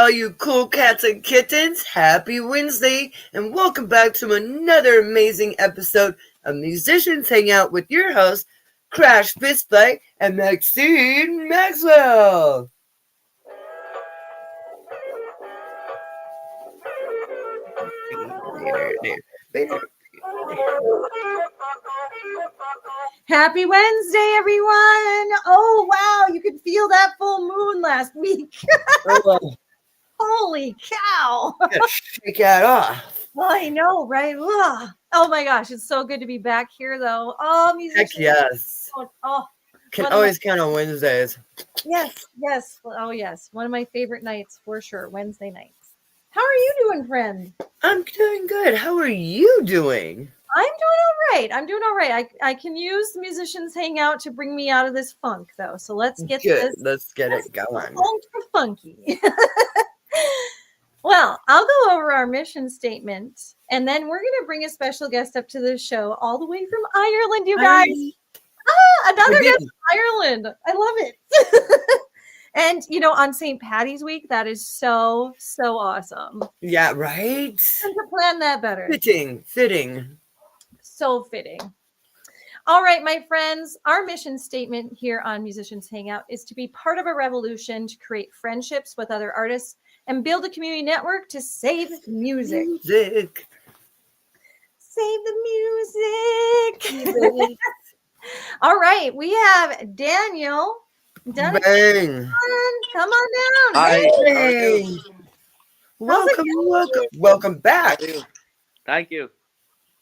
all you cool cats and kittens. Happy Wednesday, and welcome back to another amazing episode of Musicians Hangout with your hosts, Crash Fistfight and Maxine Maxwell. Happy Wednesday, everyone! Oh, wow, you could feel that full moon last week. Holy cow! Shake that off. I know, right? Ugh. Oh my gosh, it's so good to be back here, though. Oh, musicians. Heck yes. Oh, Can always count on Wednesdays. yes. Oh, yes. One of my favorite nights, for sure, Wednesday nights. How are you doing, friend? I'm doing good. How are you doing? I'm doing all right. I can use the Musicians Hangout to bring me out of this funk, though. So let's get Let's get it going. Funky. Well, I'll go over our mission statement, and then we're going to bring a special guest up to the show all the way from Ireland, you guys. Another guest from Ireland. I love it. And, on St. Patty's Week, that is so awesome. Yeah, right? Couldn't plan that better. Fitting. So fitting. All right, my friends, our mission statement here on Musicians Hangout is to be part of a revolution to create friendships with other artists and build a community network to save music. Save the music. All right, we have Daniel. Bang. Come on down. Hi. Hey. Welcome back. Thank you.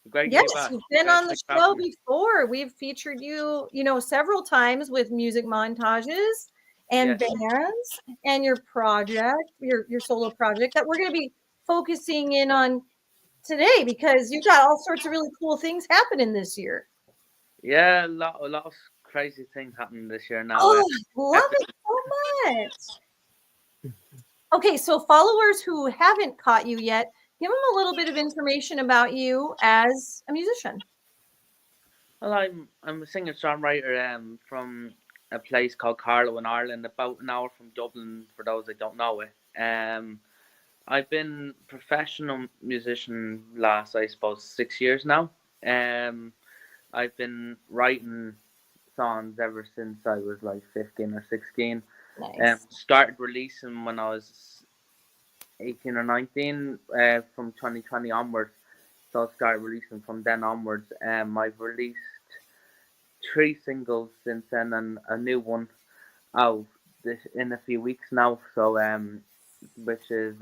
Great yes, you've been on the show before. We've featured you, several times with music montages and bands and your project, your solo project that we're going to be focusing in on today because you've got all sorts of really cool things happening this year. Yeah, a lot of crazy things happening this year now. Oh, love it so much. Okay, so followers who haven't caught you yet, give them a little bit of information about you as a musician. Well, I'm a singer-songwriter from a place called Carlow in Ireland, about an hour from Dublin, for those that don't know it. I've been professional musician last, I suppose, 6 years now. I've been writing songs ever since I was like 15 or 16. Nice. Started releasing when I was 18 or 19 from 2020 onwards. So I started releasing from then onwards. I've released 3 singles since then and a new one out in a few weeks now. So which is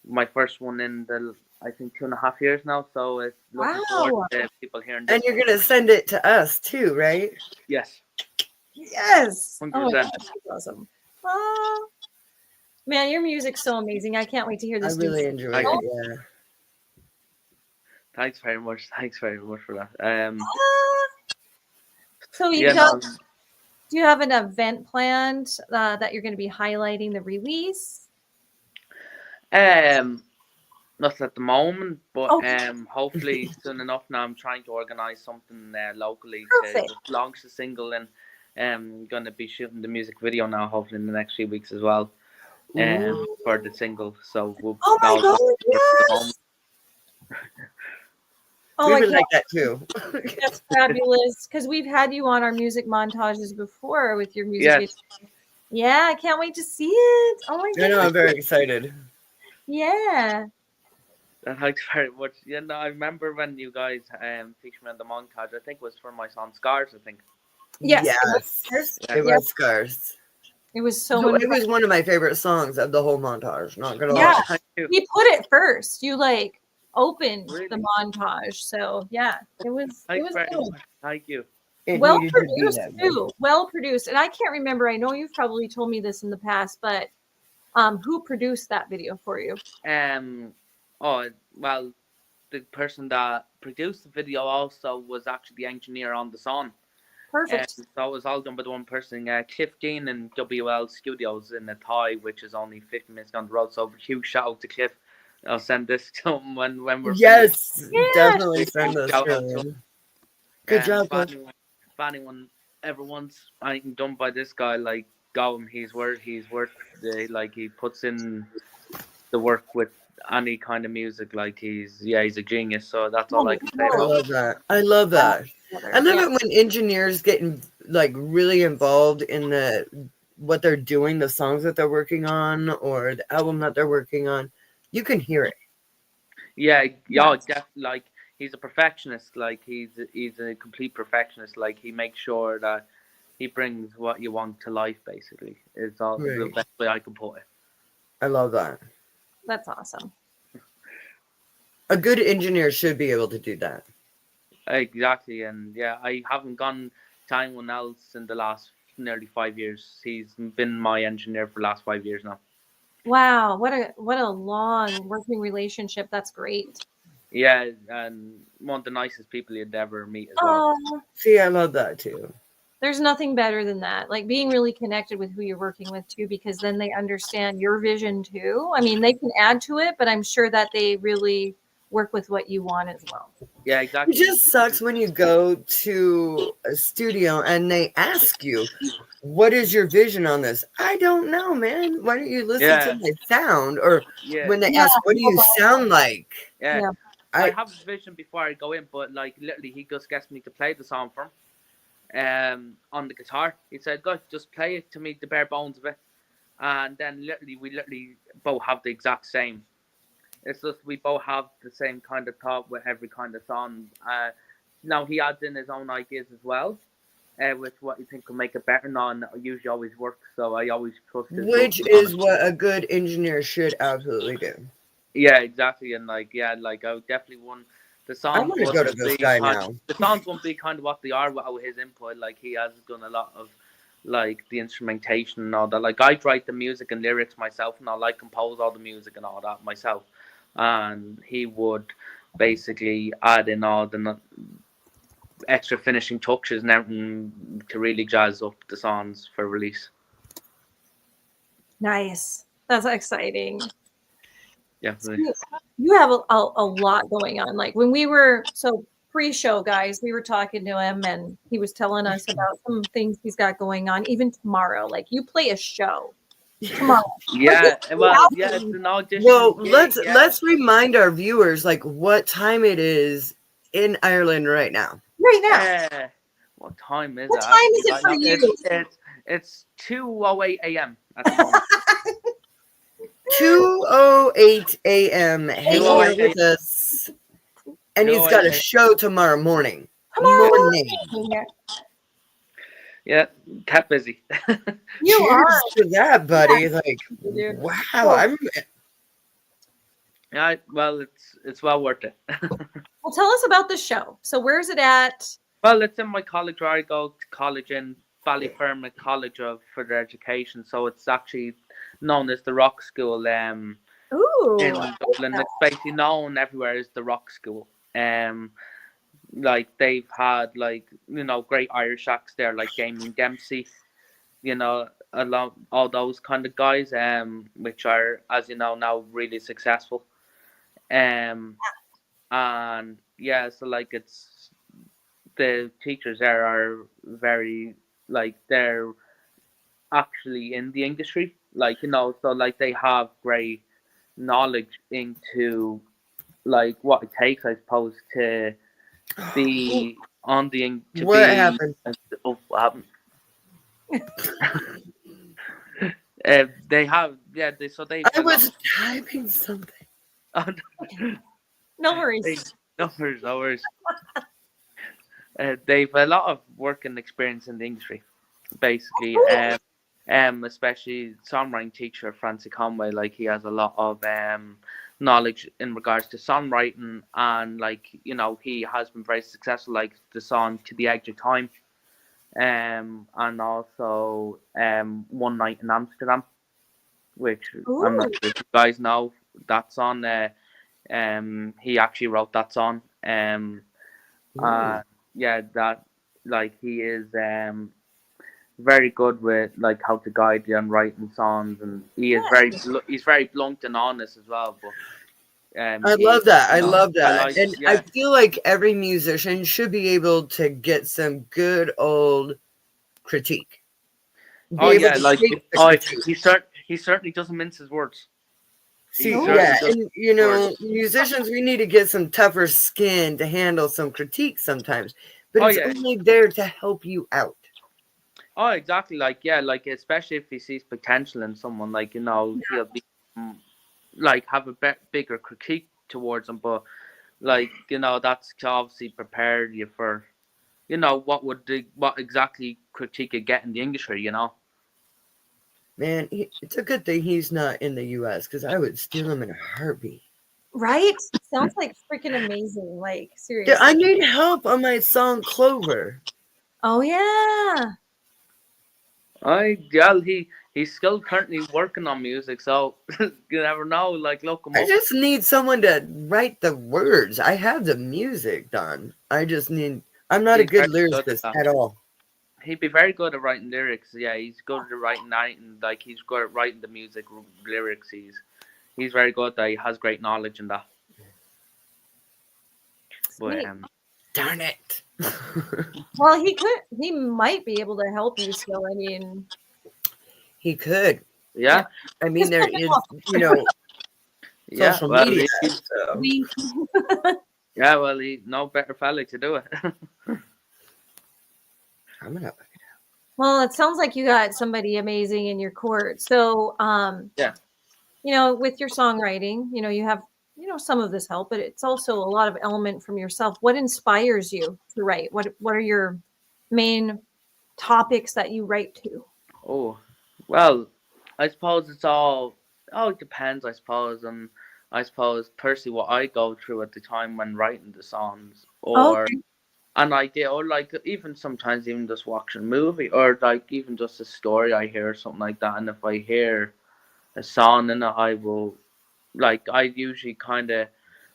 my first one in the I think 2.5 years now. So it's looking forward to people hearing this. And you're gonna send it to us too, right? Yes. 100%. Oh, that's awesome. Man, your music's so amazing. I can't wait to hear this. I really enjoy it. Yeah. Thanks very much for that. So do you have an event planned that you're going to be highlighting the release? Not at the moment, but hopefully soon enough. Now I'm trying to organize something locally to launch the single, and going to be shooting the music video now, hopefully in the next few weeks as well, for the single. So we'll. Oh my God! We would like that too. That's fabulous because we've had you on our music montages before with your music. Yes. Yeah, I can't wait to see it. Oh my God! I know, I'm very excited. Yeah. Thanks very much. I remember when you guys featured me on the montage. I think it was for my song Scars. I think. Yes. It was Scars. It was it was one of my favorite songs of the whole montage. Not gonna lie. Yeah, you put it first. You opened the montage. So yeah, it was good. Thank you. Well produced too. Well produced. And I can't remember. I know you've probably told me this in the past, but who produced that video for you? Well, the person that produced the video also was actually the engineer on the song. Perfect. So it was all done by the one person, Cliff Dean in WL Studios in Athy, which is only 50 minutes down the road. So huge shout out to Cliff. I'll send this to him when we're definitely send this to him. Good job, if anyone ever wants anything done by this guy, go him. He's worth like he puts in the work with any kind of music. Like he's a genius. So that's all I can say I about him. love that. I love that. I love Yeah. it when engineers get like really involved in what they're doing, the songs that they're working on, or the album that they're working on. You can hear it. Yeah, Yes. like he's a perfectionist. Like he's a complete perfectionist. Like he makes sure that he brings what you want to life. Basically, is all the Right. best way I can put it. I love that. That's awesome. A good engineer should be able to do that. Exactly, and yeah, I haven't gone to anyone else in the last nearly 5 years. He's been my engineer for the last 5 years now. Wow, what a long working relationship. That's great. Yeah, and one of the nicest people you'd ever meet as well. Oh, See, I love that too. there's nothing better than that. Like being really connected with who you're working with too, because then they understand your vision too. I mean, they can add to it, but I'm sure that they really work with what you want as well. Yeah, It exactly. just sucks when you go to a studio and they ask you, "What is your vision on this?" I don't know, man. Why don't you listen to Yeah, my sound? Or yeah, when they Yeah, ask, "What do you sound like?" yeah. yeah. I I have a vision before I go in, but like literally, he just gets me to play the song for him. On the guitar. He said, "Go, just play it to me, the bare bones of it." And then we literally both have the exact same. It's just we both have the same kind of thought with every kind of song. Now he adds in his own ideas as well, with what you think will make it better. And it usually always works, so I always trust his which judgment on is it. what a good engineer should absolutely do. Yeah, exactly, and like like I would definitely want the I songs want to go to wouldn't this be guy kind. now. The songs won't be kind of what they are without his input. Like he has done a lot of like the instrumentation and all that. Like I write the music and lyrics myself, and I compose all the music and all that myself. And he would basically add in all the extra finishing touches and everything to really jazz up the songs for release. Nice. That's exciting. Yeah, So you have a lot going on. Like when we were pre-show guys, we were talking to him and he was telling us about some things he's got going on even tomorrow. Like you play a show tomorrow. Like this yeah. is Well, yeah, it's happening an Well, audition gig. Yeah, let's remind our viewers like what time it is in Ireland right now. right now. What time is it What time actually is it right for now? you? It's 2:08 a.m. at the moment. 2:08 a.m. hanging out 2:08 with a.m. us. And he's 2:08 got a a.m. show tomorrow morning. Tomorrow Morning. morning. Yeah, kept busy. You Cheers are. to that, buddy. Like, Dude. wow. Well, Yeah, well, it's well worth it. well, tell us about the show. So where's it at? Well, it's in my college where I go to college in Ballyfermot College of Further Education. So it's actually known as the Rock School Ooh. in Dublin. It's basically known everywhere as the Rock School. Like they've had great Irish acts there, like Damien Dempsey, a lot all those kind of guys, which are, as you know, now really successful. And yeah, so like it's the teachers there are very they're actually in the industry, so like they have great knowledge into like what it takes, I suppose, to be on the to What be happened? what happened? They have they've I a lot was typing something. of No worries. no worries, no worries. They've a lot of work and experience in the industry, basically. Especially songwriting teacher Francie Conway, like he has a lot of knowledge in regards to songwriting, and he has been very successful, like the song "To the Edge of Time," and also "One Night in Amsterdam," which I'm not sure if you guys know that song. He actually wrote that song. Yeah, that he is very good with how to guide you on writing songs, and he is he's very blunt and honest as well. But I love that. I love that. And I yeah, feel like every musician should be able to get some good old critique. Oh be able yeah, to like take the critique. he certainly doesn't mince his words. He See, certainly yeah, doesn't and mince his words. musicians, we need to get some tougher skin to handle some critique sometimes, but Oh it's yeah. only there to help you out. Oh, exactly. Like yeah, like especially if he sees potential in someone, like he'll be like have a bigger critique towards him, but like that's to obviously prepare you for what exactly critique you get in the industry. Man, it's a good thing he's not in the U.S. because I would steal him in a heartbeat. Right? Sounds like freaking amazing. Like, Dude, I seriously. need help on my song Clover. Oh, yeah. He's still currently working on music, so you never know. Like look him I up. just need someone to write the words. I have the music done. I'm not a He's good very good at lyricist that. at all. He'd be very good at writing lyrics. Yeah, he's good at writing that, and like he's good at writing the music lyrics. He's very good. That he has great knowledge in that. But Sweet. Darn it. Well, he might be able to help you still. I mean, He could. yeah, I mean, there is, yeah. social Well, media. So. yeah. Well, he no better fella to do it. I'm gonna. well, it sounds like you got somebody amazing in your court. So, yeah. with your songwriting, you have, some of this help, but it's also a lot of element from yourself. What inspires you to write? What are your main topics that you write to? Oh, well, I suppose it's all. Oh, it depends. I suppose, and I suppose personally what I go through at the time when writing the songs, or Okay. an idea, or like even sometimes even just watching a movie, or like even just a story I hear or something like that. And if I hear a song in it, I will I usually kind of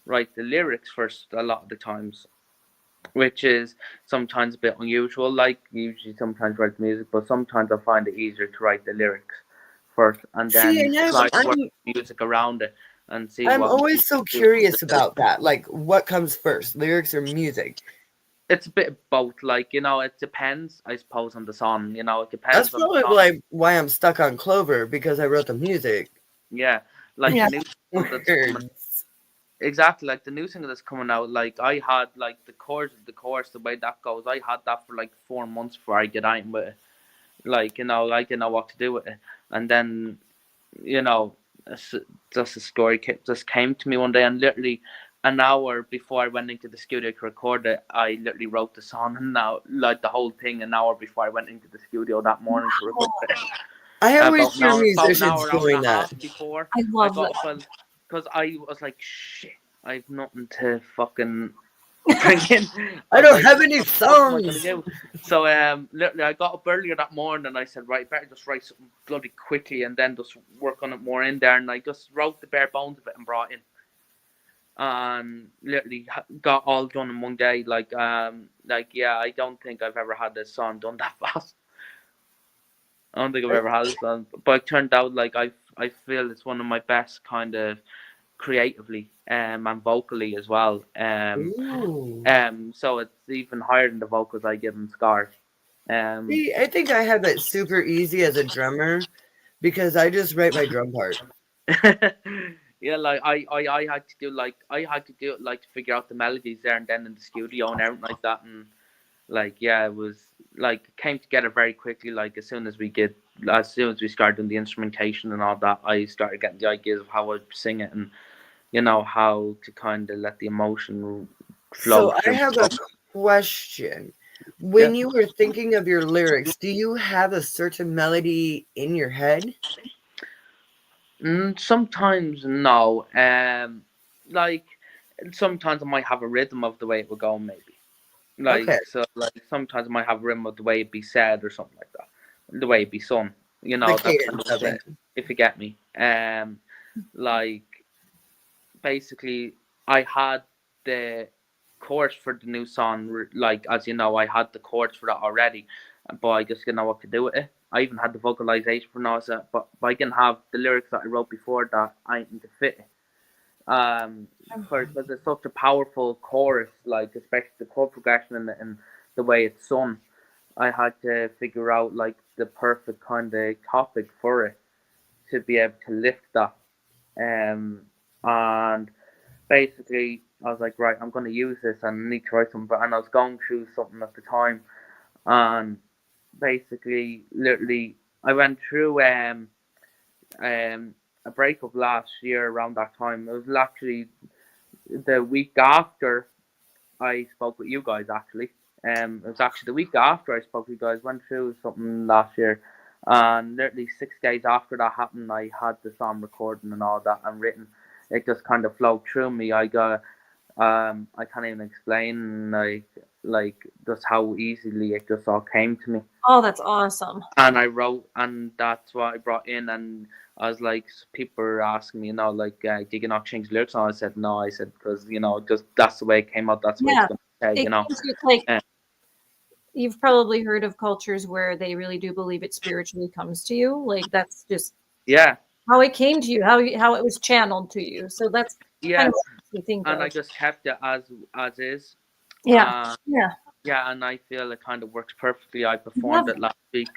write the lyrics first a lot of the times, which is sometimes a bit unusual. Like usually sometimes write the music, but sometimes I find it easier to write the lyrics first and See, then and try to work the music around it and see I'm what always so curious about that. Like, what comes first, lyrics or music? it's a bit of both. Like it depends, I suppose, on the song. It That's depends on the probably song. why I'm stuck on Clover because I wrote the music. Yeah, like Yeah. the new song that's coming. Exactly, like the new single that's coming out. Like I had like the way that goes. I had that for like 4 months before I get out with it. Like I didn't know what to do with it, and then you know, s- just a story just came to me one day, and literally an hour before I went into the studio to record it, I literally wrote the song, and now like the whole thing an hour before I went into the studio that morning to record it. I always About hear about an musicians hour doing and a that. half before I I love got that. up, because I was like, shit, I've nothing to fucking bring in. I I was don't like, have what any the fuck am I gonna songs. do? So literally, I got up earlier that morning and I said, right, better just write something bloody quickly and then just work on it more in there. And I just wrote the bare bones of it and brought in, and literally got all done in one day. Yeah, I don't think I've ever had this song done that fast. I don't think I've ever had this song, but it turned out like I feel it's one of my best kind of creatively and vocally as well. Ooh. So it's even higher than the vocals I give in Scar. Um, See, I think I have it super easy as a drummer because I just write my drum part. yeah, like I had to do it like to figure out the melodies there and then in the studio and everything like that, and like yeah, it was like it came together very quickly. Like as soon as we started doing the instrumentation and all that, I started getting the ideas of how I'd sing it and how to kind of let the emotion flow So I through. have a question. Yeah. When you were thinking of your lyrics, do you have a certain melody in your head? Sometimes no. Like sometimes I might have a rhythm of the way it would go, maybe. Okay, Like sometimes I might have a rhythm of the way it'd be said or something like that, the way it'd be sung. the That kind cadence of of thing. it. If you get me. Like basically, I had the chorus for the new song. Like as you know, I had the chords for that already, but I just didn't know what to do with it. I even had the vocalization for now, but I didn't have the lyrics that I wrote before that I need to fit it. Because it's such a powerful chorus, like especially the chord progression and the way it's sung. I had to figure out like the perfect kind of topic for it to be able to lift that. And basically, I was like, right, I'm going to use this and I need to write something. And I was going through something at the time, and basically, literally, I went through a breakup last year around that time. It was actually the week after I spoke with you guys. Actually, it was actually the week after I spoke with you guys. Went through something last year, and literally 6 days after that happened, I had the song recording and all that and written. It just kind of flowed through me. I can't even explain like just how easily it just all came to me. Oh, that's awesome. And I wrote, and that's what I brought in. And I was like, people were asking me, like, did you not change lyrics? And I said, no. I said, because just that's the way it came out. That's the way it's going to stay. It's like you've probably heard of cultures where they really do believe it spiritually comes to you. Like that's just how it came to you, how it was channeled to you. So that's kind of what you think. And I just kept it as is. Yeah. And I feel it kind of works perfectly. I performed it last week.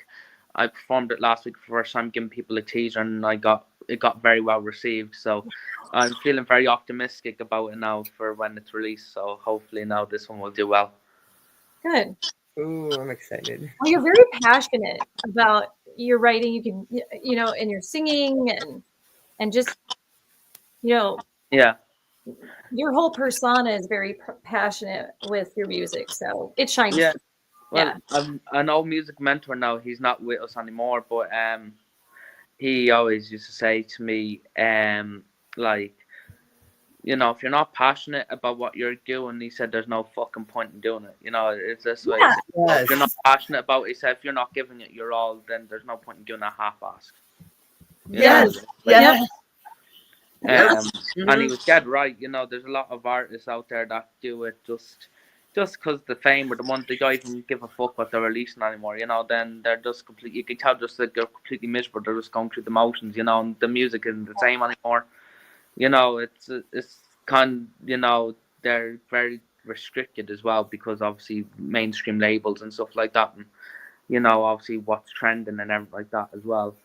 For the first time, giving people a teaser, and it got very well received. So I'm feeling very optimistic about it now for when it's released. So hopefully now this one will do well. Good. Ooh, I'm excited. Well, you're very passionate about your writing. You can, and your singing and just, Yeah. Your whole persona is very passionate with your music, so it shines. Yeah. Well, I'm an old music mentor now. He's not with us anymore, but he always used to say to me, like, if you're not passionate about what you're doing, he said, there's no fucking point in doing it. It's this way. If you're not passionate about it, he said, if you're not giving it your all, then there's no point in doing a half-ass. And he was dead right. There's a lot of artists out there that do it just because the fame or the money, they don't even give a fuck what they're releasing anymore. Then they're just completely. You can tell just that they're completely miserable. They're just going through the motions. And the music isn't the same anymore. It's kind. They're very restricted as well because obviously mainstream labels and stuff like that, and obviously what's trending and everything like that as well.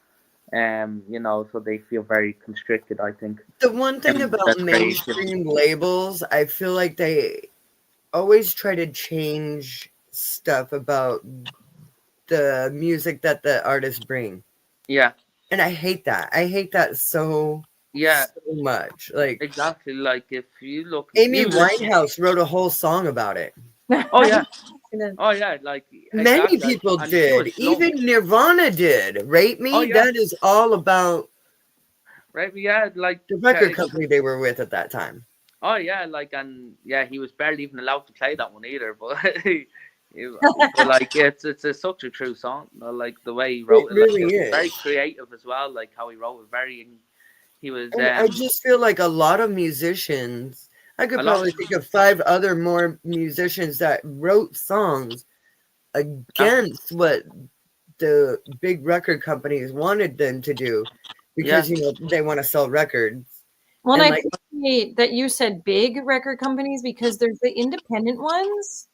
So they feel very constricted, I think. The one thing about mainstream labels, I feel like they always try to change stuff about the music that the artists bring. Yeah. And I hate that. I hate that so much. Like exactly. Like if you look, Amy Winehouse wrote a whole song about it. Oh yeah. Oh yeah, like many people did. Even Nirvana did. Rape Me. That is all about Rape Me. Yeah, like the record company they were with at that time. Oh yeah, like he was barely even allowed to play that one either. But, but like it's such a true song. Like the way he wrote it, really like, is very creative as well. Like how he wrote it, he was. I just feel like a lot of musicians. I could probably think of 5 other more musicians that wrote songs against what the big record companies wanted them to do because they want to sell records. Well, and I appreciate that you said big record companies because there's the independent ones.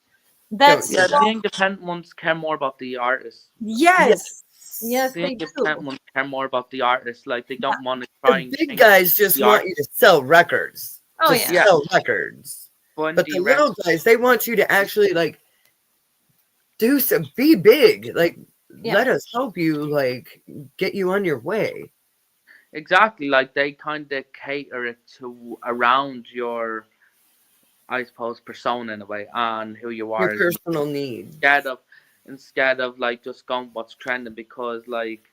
The independent ones care more about the artists. Yes, the independent ones care more about the artists. Like they don't want to try. The big guys just want you to sell records. Oh sell records. But the little guys, they want you to actually like be big. Like let us help you, like get you on your way. Exactly, like they kind of cater it to around your, I suppose, persona in a way and who you are. Your personal needs. Instead of like just going what's trending, because like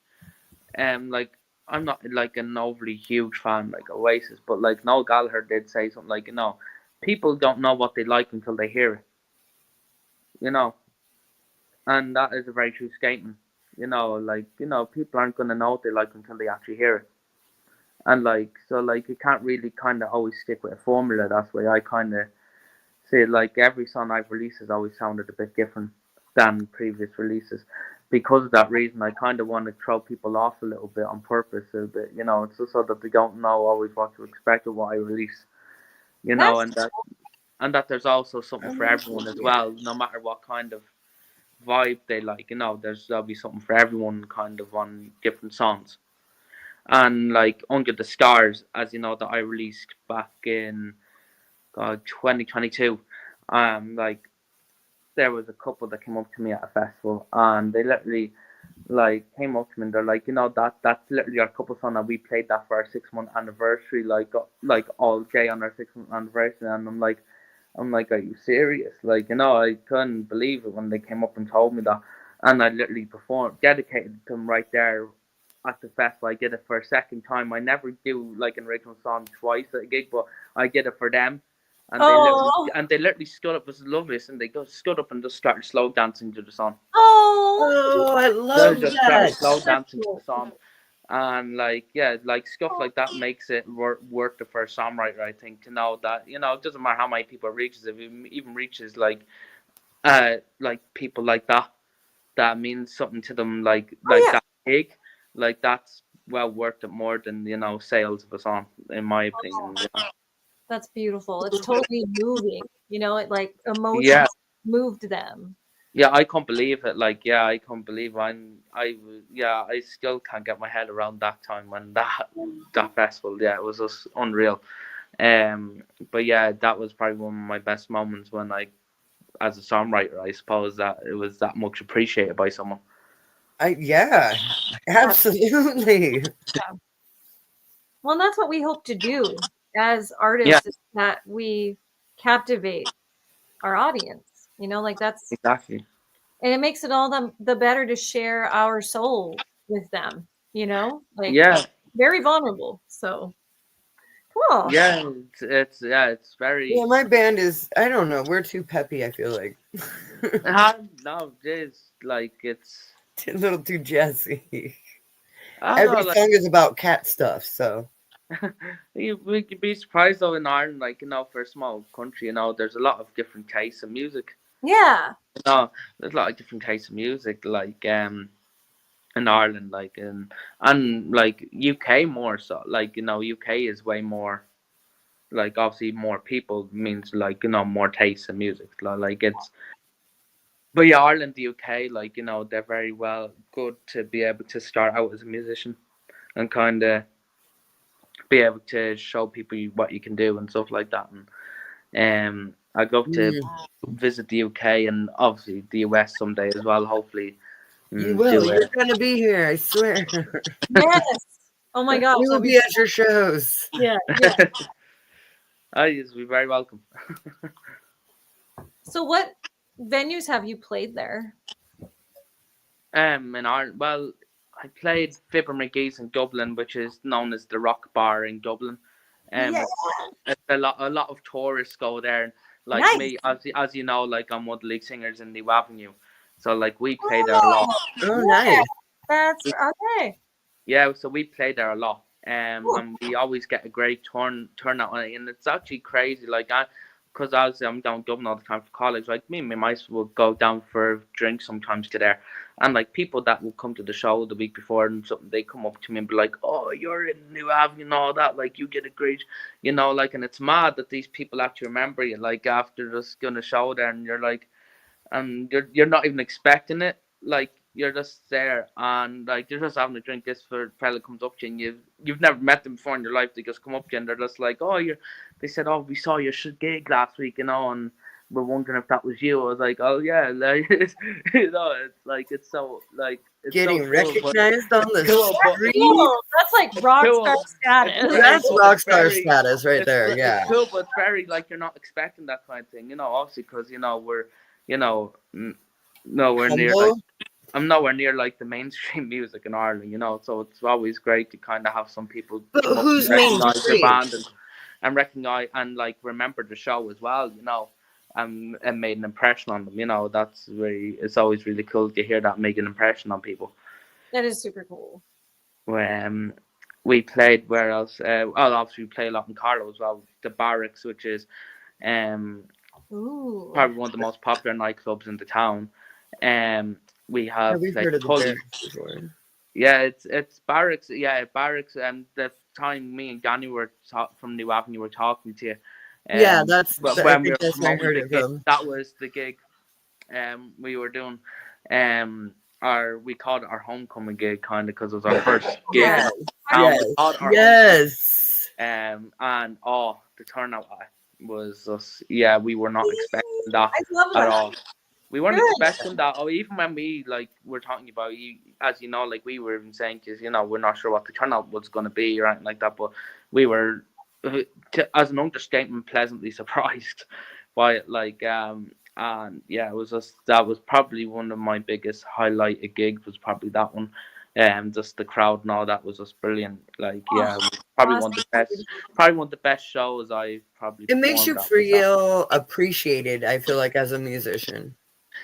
I'm not like an overly huge fan like Oasis, but like Noel Gallagher did say something like, people don't know what they like until they hear it. And that is a very true statement. People aren't gonna know what they like until they actually hear it. And you can't really kind of always stick with a formula. That's why I kind of say like every song I've released has always sounded a bit different than previous releases. Because of that reason, I kind of want to throw people off a little bit on purpose, a bit, it's just so that they don't know always what to expect of what I release, and that there's also something for everyone as well, no matter what kind of vibe they like. There'll be something for everyone, kind of on different songs. And like Under the Stars, as you know, that I released back in 2022. Like there was a couple that came up to me at a festival, and they literally like came up to me and they're like, that's literally our couple song, and we played that for our 6 month anniversary, like all day on our 6 month anniversary. And I'm like, are you serious? Like, I couldn't believe it when they came up and told me that. And I literally performed, dedicated them right there at the festival. I did it for a second time. I never do like an original song twice at a gig, but I did it for them. And they literally stood up. It was lovely, and they stood up and just started slow dancing to the song. Oh, I They love just that. started slow dancing to the song. And like, yeah, like stuff like that makes it worth it for a songwriter, I think, to know that, it doesn't matter how many people it reaches, if it even reaches like people like that means something to them, like that big, like that's well worth it more than sales of a song, in my opinion. That's beautiful. It's totally moving. It like emotions Yeah. moved them. Yeah, I can't believe it. Like, yeah, I can't believe I still can't get my head around that time when that festival. Yeah, it was just unreal. But yeah, that was probably one of my best moments when as a songwriter, I suppose, that it was that much appreciated by someone. Yeah, absolutely. Yeah. Well, that's what we hope to do as artists, is that we captivate our audience. Like that's exactly. And it makes it all the better to share our soul with them. Like very vulnerable. So cool. Yeah, it's very. Yeah, my band is, I don't know, we're too peppy, I feel like. No, it's like it's a little too jazzy. I don't Every know, song is about cat stuff, so. we could be surprised though in Ireland, like, for a small country, there's a lot of different tastes of music. Yeah. There's a lot of different tastes of music, like in Ireland, like and like UK more so, like, UK is way more, like, obviously more people means, like, more tastes of music, like it's. But yeah, Ireland, the UK, like, they're very well good to be able to start out as a musician and kind of be able to show people what you can do and stuff like that. And I'd love to visit the UK and obviously the US someday as well, hopefully. You will. You're going to be here, I swear. Yes. Oh my gosh. We will be at your shows. Yeah. You'll be very welcome. So what venues have you played there? In Ireland, well, I played Fibber McGee's in Dublin, which is known as the Rock Bar in Dublin. It's a lot of tourists go there. Like nice. Me, as you know, like, I'm one of the lead singers in New Avenue, so like we play there a lot. Oh, nice. That's okay. Yeah, so we play there a lot, and we always get a great turnout on it, and it's actually crazy. Like, because obviously I'm down Dublin all the time for college. Like, me and my mates will go down for a drink sometimes to there. And like people that will come to the show the week before and something, they come up to me and be like, "Oh, you're in New Avenue and all that. Like, you get a great, like." And it's mad that these people actually remember you, like, after just going to show there, and you're like, and you're not even expecting it. Like, you're just there, and like you're just having a drink. This fella comes up to you, and you've never met them before in your life. They just come up to you, and they're just like, "Oh, you're." They said, "Oh, we saw your gig last week, and we're wondering if that was you." I was like, "Oh yeah," like, it's like it's so like it's getting so recognized on the street. That's like rock star status. That's rock star status right there. Yeah. It's cool, but it's very like you're not expecting that kind of thing, obviously, because we're nowhere near like. I'm nowhere near like the mainstream music in Ireland, so it's always great to kind of have some people who's recognize the band and recognize and like remember the show as well, and made an impression on them. That's it's always really cool to hear that make an impression on people. That is super cool. We played where else? Obviously we play a lot in Carlow as well. The Barracks, which is probably one of the most popular nightclubs in the town. We have heard of the Barracks before. Yeah, it's Barracks. Yeah, Barracks. And the time me and Danny were from New Avenue were talking to you. Yeah, that's when we were promoting the gig. That was the gig we were doing. our we called it our homecoming gig, kind of, because it was our first gig Yeah. in Yes, town. yes, We called it our homecoming. yes. And oh, the turnout was just, yeah, we were not expecting that I love at that. all. We weren't Good. expecting that. Or even when we like were talking about, you, as you know, like we were even saying, because we're not sure what the turnout was going to be or anything like that, but we were, as an understatement, pleasantly surprised by it. And yeah, it was just, that was probably one of my biggest highlighted gigs, was probably that one. Just the crowd and all that was just brilliant. Like, Oh, yeah, it was probably awesome. probably one of the best shows I've probably It makes you performed at, was that. feel appreciated, I feel like, as a musician.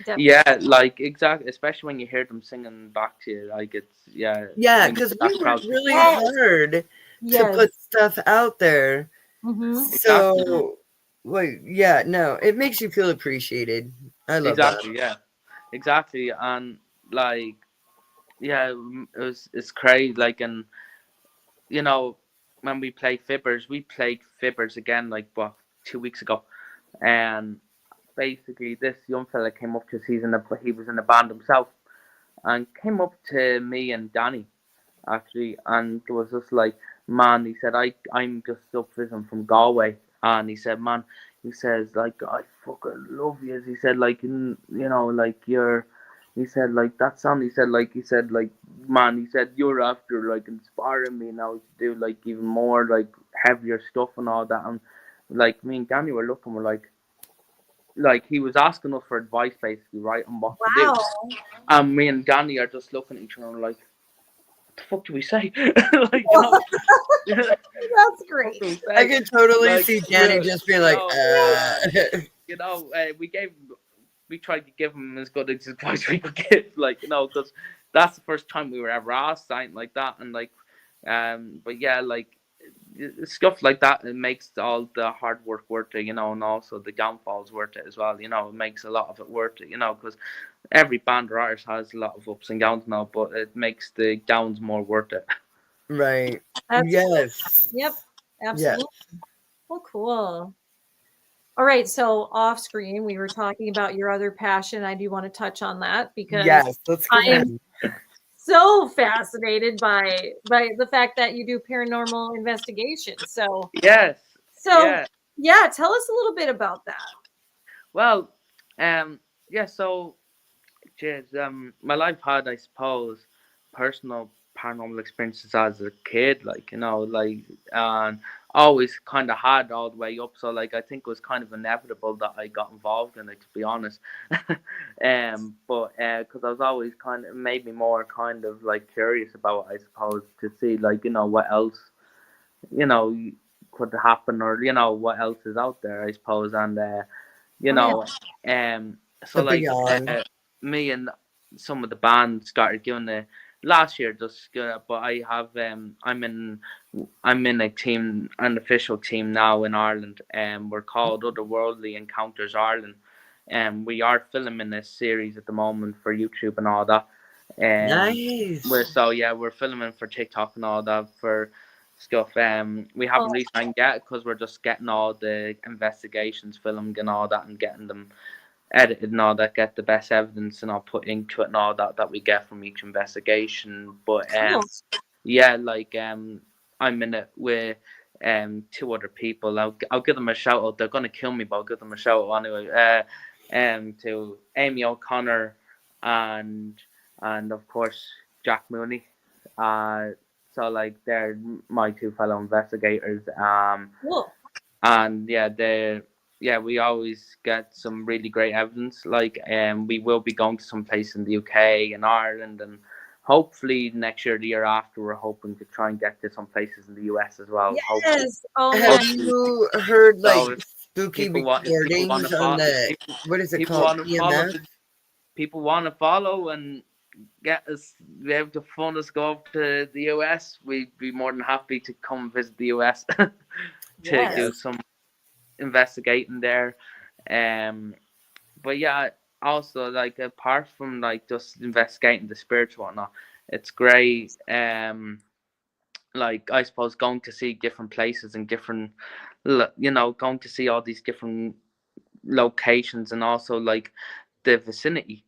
Definitely. Yeah, like exactly, especially when you hear them singing back to you, like it's, yeah, Yeah, when you because get we that work crowd. really Yes. hard to Yes. put stuff out there. Mm-hmm. Exactly, So, like, yeah, no, it makes you feel appreciated. I love that. exactly, yeah, exactly, and like, yeah, it's crazy. Like, and you know, when we played Fibbers again, like what, 2 weeks ago, and basically this young fella came up to us. He was in a band himself, and came up to me and Danny, actually, and it was just like, man, he said, I'm just up visiting from Galway, and he said, man, he says, like, I fucking love you. He said, like, like, you're, he said, like, that song, he said, like, man, he said, you're after, like, inspiring me now to do, like, even more, like, heavier stuff and all that. And like, me and Danny were looking, we're like, he was asking us for advice, basically, right, on what to do. Wow. And me and Danny are just looking at each other like, the fuck do we say? Like, That's what great. do we I say? can totally Like, see Danny just be like, we tried to give him as good as advice we could give, like, because that's the first time we were ever asked something like that. And like, but yeah, like, stuff like that, it makes all the hard work worth it, and also the downfalls worth it as well. It makes a lot of it worth it, because every band or artist has a lot of ups and downs now, but it makes the downs more worth it. right. That's Yes. Yep. Yes. Absolutely. Well, cool. All right. So off screen, we were talking about your other passion. I do want to touch on that because Yes. Let's I get am in. so fascinated by the fact that you do paranormal investigations. Yes, So yeah. yeah, tell us a little bit about that. Well, yeah. So, cheers. My life had, I suppose, personal paranormal experiences as a kid, like, like, and always kind of had all the way up. So, like, I think it was kind of inevitable that I got involved in it, to be honest. But because I was always kind of, made me more kind of like curious about it, I suppose, to see, like, what else, you know could happen, or what else is out there, I suppose. And you Oh yeah. know so The like, beyond. me and some of the band started doing the last year, just but I have I'm in a team, an official team now in Ireland, and we're called Otherworldly Encounters Ireland, and we are filming a series at the moment for YouTube and all that. We're Nice. so yeah, we're filming for TikTok and all that for stuff. We Oh, haven't released anything yet because we're just getting all the investigations filmed and all that, and getting them edited and all that, get the best evidence and all put into it and all that we get from each investigation. But cool. yeah, like, I'm in it with two other people. I'll give them a shout out. They're gonna kill me, but I'll give them a shout out anyway. To Amy O'Connor and of course Jack Mooney. Uh, so like, they're my two fellow investigators. Cool. And yeah, we always get some really great evidence. Like, we will be going to some place in the UK and Ireland, and hopefully next year, the year after, we're hoping to try and get to some places in the US as well. Hopefully, Yes. Oh yeah. Have hopefully. you heard like So spooky if people want to recordings on follow, the, what is it people called? want to follow, EMF? people want to follow and get us, be able to fund us go up to the US, we'd be more than happy to come visit the US to Yes. do Yes. some investigating there. Um, but yeah, also, like, apart from like just investigating the spiritual whatnot, it's great. Like, I suppose, going to see different places and different, going to see all these different locations, and also like the vicinity.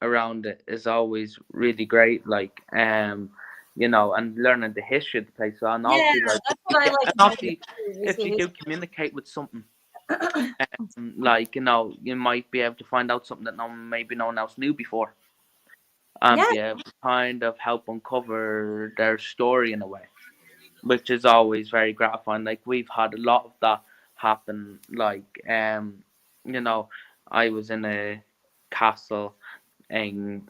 around it is always really great. Like and learning the history of the place. So, and Yeah, obviously, like that's what I like and about it obviously, too, is if the you do communicate with something, like you might be able to find out something that maybe no one else knew before, and yeah, be able to kind of help uncover their story in a way, which is always very gratifying. Like we've had a lot of that happen. Like you know, I was in a castle in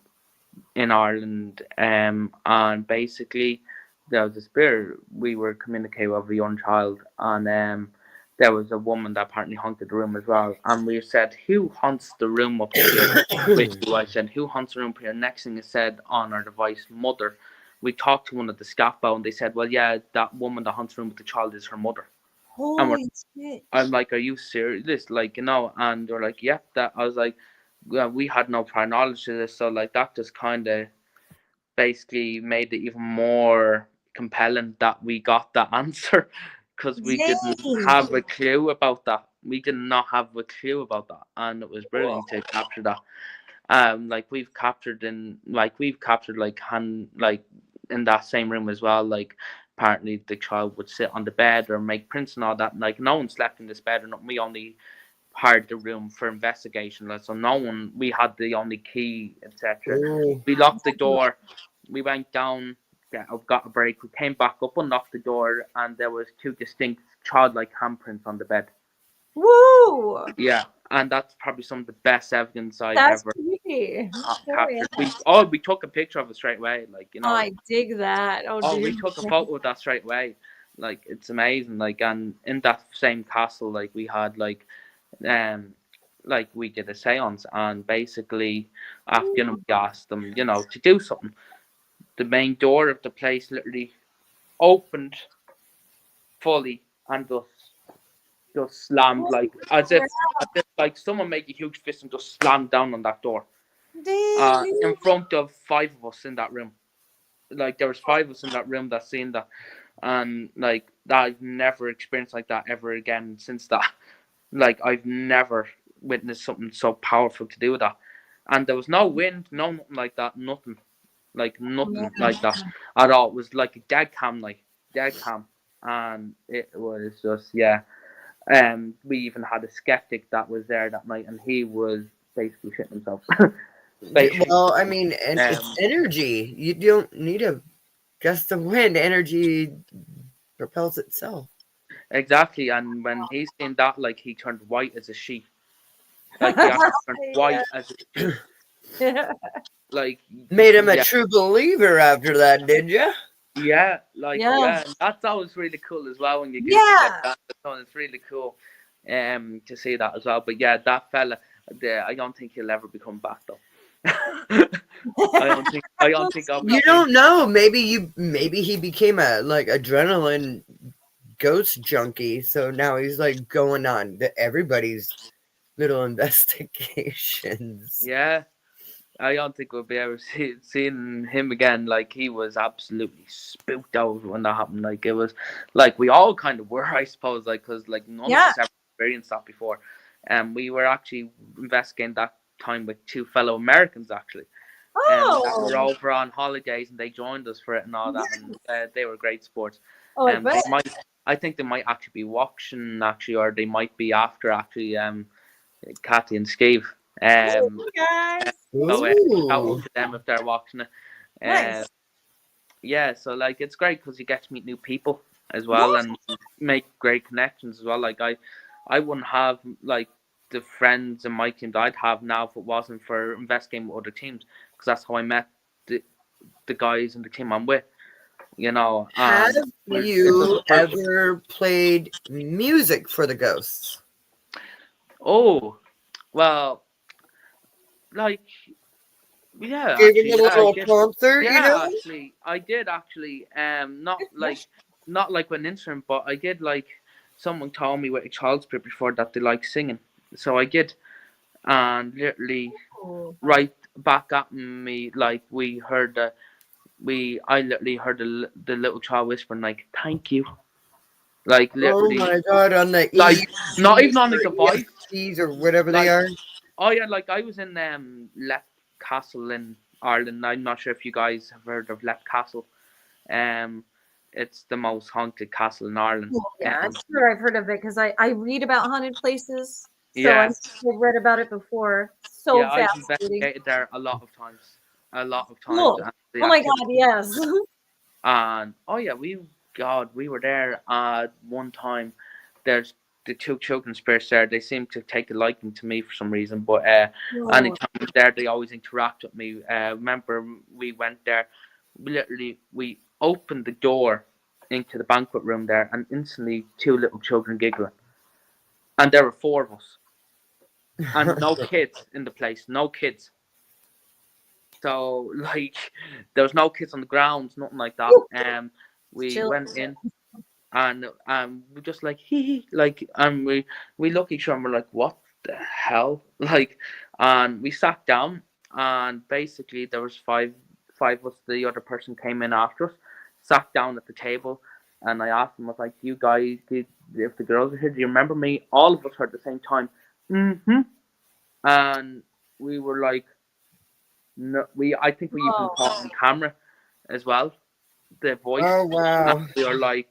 Ireland, and basically there was a spirit. We were communicating with a young child, and there was a woman that apparently haunted the room as well. And we said, "Who haunts the room up here with you?" I said, "Who haunts the room up here?" Next thing it said on our device, "Mother." We talked to one of the scaffold, and they said, "Well, yeah, that woman that haunts the room with the child is her mother." And holy shit. I'm like, "Are you serious?" Like, and they're like, "Yep." That I was like, "Well, we had no prior knowledge of this, so like that just kind of basically made it even more compelling that we got that answer because we didn't Dang. have a clue about that. We did not have a clue about that, and it was brilliant to capture that. Like we've captured like in that same room as well. Like apparently the child would sit on the bed or make prints and all that. Like no one slept in this bed, or not. We only hired the room for investigation. Like so, no one. We had the only key, etc. Ooh. We locked the door. We went down. Got a break. We came back up, unlocked the door, and there was two distinct childlike handprints on the bed. Woo! Yeah, and that's probably some of the best evidence I That's ever creepy. Oh yeah. captured. We took a picture of it straight away. Like I dig that. Oh we dude. took a photo of that straight away. Like it's amazing. Like and in that same castle, like we had um like we did a séance, and basically after we asked them to do something, the main door of the place literally opened fully and just slammed, like as if like someone made a huge fist and just slammed down on that door Dang, in dude. front of five of us in that room. Like there was five of us in that room that seen that, and like that I've never experienced like that ever again since that. Like I've never witnessed something so powerful to do with that, and there was no wind, no nothing like that, nothing Man. like that at all. It was like a dead calm, and it was just yeah. We even had a skeptic that was there that night, and he was basically shitting himself. Basically, Well, I mean, and it's energy. You don't need a gust of wind. Energy propels itself. exactly. And when he seen that, like he turned white as a sheet. Like he actually turned white as a sheet. Like Made him a yeah, true believer after that, did you? yeah, Yeah. and that's always really cool as well when you do something like Yeah. that. So it's really cool, to see that as well. But yeah, that fella, I don't think he'll ever become back though. I don't think I'll be You seeing. don't know. Maybe he became a like adrenaline ghost junkie. So now he's like going on everybody's little investigations. Yeah, I don't think we'll be able to seeing him again. Like he was absolutely spooked out when that happened. Like it was, like we all kind of were, I suppose. Like because like none of Yeah. us ever experienced that before, and we were actually investigating that time with two fellow Americans actually, that were Oh. over on holidays, and they joined us for it and all that, and they were great sports. Oh, I They bet. might, I think they might actually be watching actually, or they might be after actually. Kathy and Steve. Guys. So shout Ooh. out to them if they're watching it. Nice. Yeah, so like it's great because you get to meet new people as Yeah. well and make great connections as well. Like I wouldn't have like the friends in my team that I'd have now if it wasn't for investigating with other teams, because that's how I met the guys in the team I'm with. Have And it's you just perfect. ever played music for the ghosts? Oh, well, like yeah, Gave him actually, a yeah, I little did. concert, you know? Yeah, actually, I did actually. Not like with an instrument, but I did like someone told me with a child's play before that they like singing, so I did, and literally Oh. right back at me, like I literally heard the little child whispering like "thank you," like Oh literally, my god, on the like not ECs even on or like the voice, EFCs or whatever they like are. oh yeah, like I was in left castle in Ireland. I'm not sure if you guys have heard of Leap Castle. It's the most haunted castle in Ireland. Oh, yeah, I'm sure I've heard of it because I read about haunted places. So Yeah. I've read about it before. So Yeah, I've fascinating. investigated there a lot of times. Cool. And the Oh my activity. God, yes. And oh yeah, we were there one time. There's the two children's spirits there. They seem to take a liking to me for some reason. But anytime I was there, they always interact with me. Remember, we went there. We opened the door into the banquet room there, and instantly two little children giggling. And there were four of us, and no kids in the place. No kids. So like, there was no kids on the grounds, nothing like that. We went in, and we just like hee like, and we look at each other and we're like, what the hell? Like, and we sat down, and basically there was five of us. The other person came in after us, sat down at the table, and I asked them, I was like, you guys, if the girls are here, do you remember me? All of us heard at the same time, mm-hmm. And we were like, no, I think we even caught on camera as well, the voice. Oh wow! And we were like,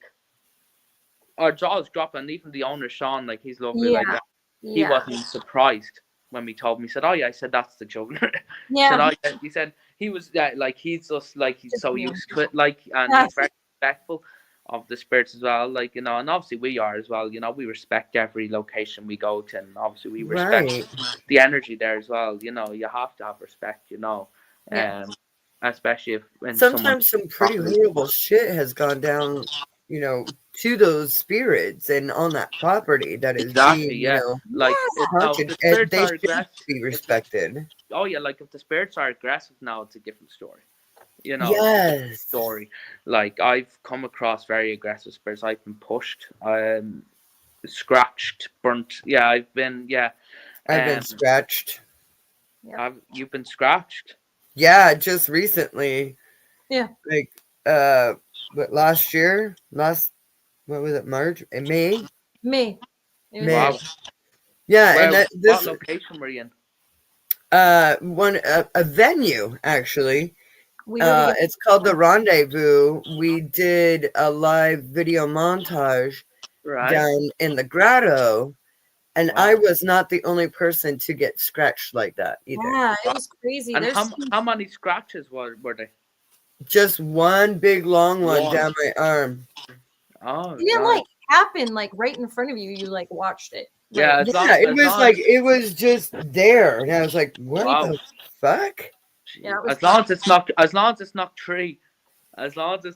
our jaws dropped, and even the owner Sean, like, he's lovely, like that. He wasn't surprised when we told him. He said, "Oh yeah," I said, "That's the children." He said he was like, he's just like, he's so used to it, like, and he's very respectful of the spirits as well, like, you know, and obviously we are as well, you know, we respect every location we go to, and obviously we respect the energy there as well, you know, you have to have respect, you know, especially if when sometimes some pretty horrible shit has gone down, you know, to those spirits and on that property that is being, you know, like haunted, if the and they should aggressive, be respected. Oh yeah, like if the spirits are aggressive now, it's a different story. You know, story. Like, I've come across very aggressive spirits. I've been pushed, scratched, burnt. Yeah, I've been scratched. You've been scratched? Yeah, just recently. Yeah. Like what, last year? What was it, March? In May? May. Wow. Yeah, and what location were you in? A venue, actually. It's called the Rendezvous. We did a live video montage down in the grotto, and I was not the only person to get scratched like that either. Yeah, it was crazy. And how many scratches were they? Just one big long one down my arm. Oh, it didn't like happen like right in front of you. You like watched it. Yeah, it was just there, and I was like, "What the fuck?" Yeah, as long as it's not 3. As long as it's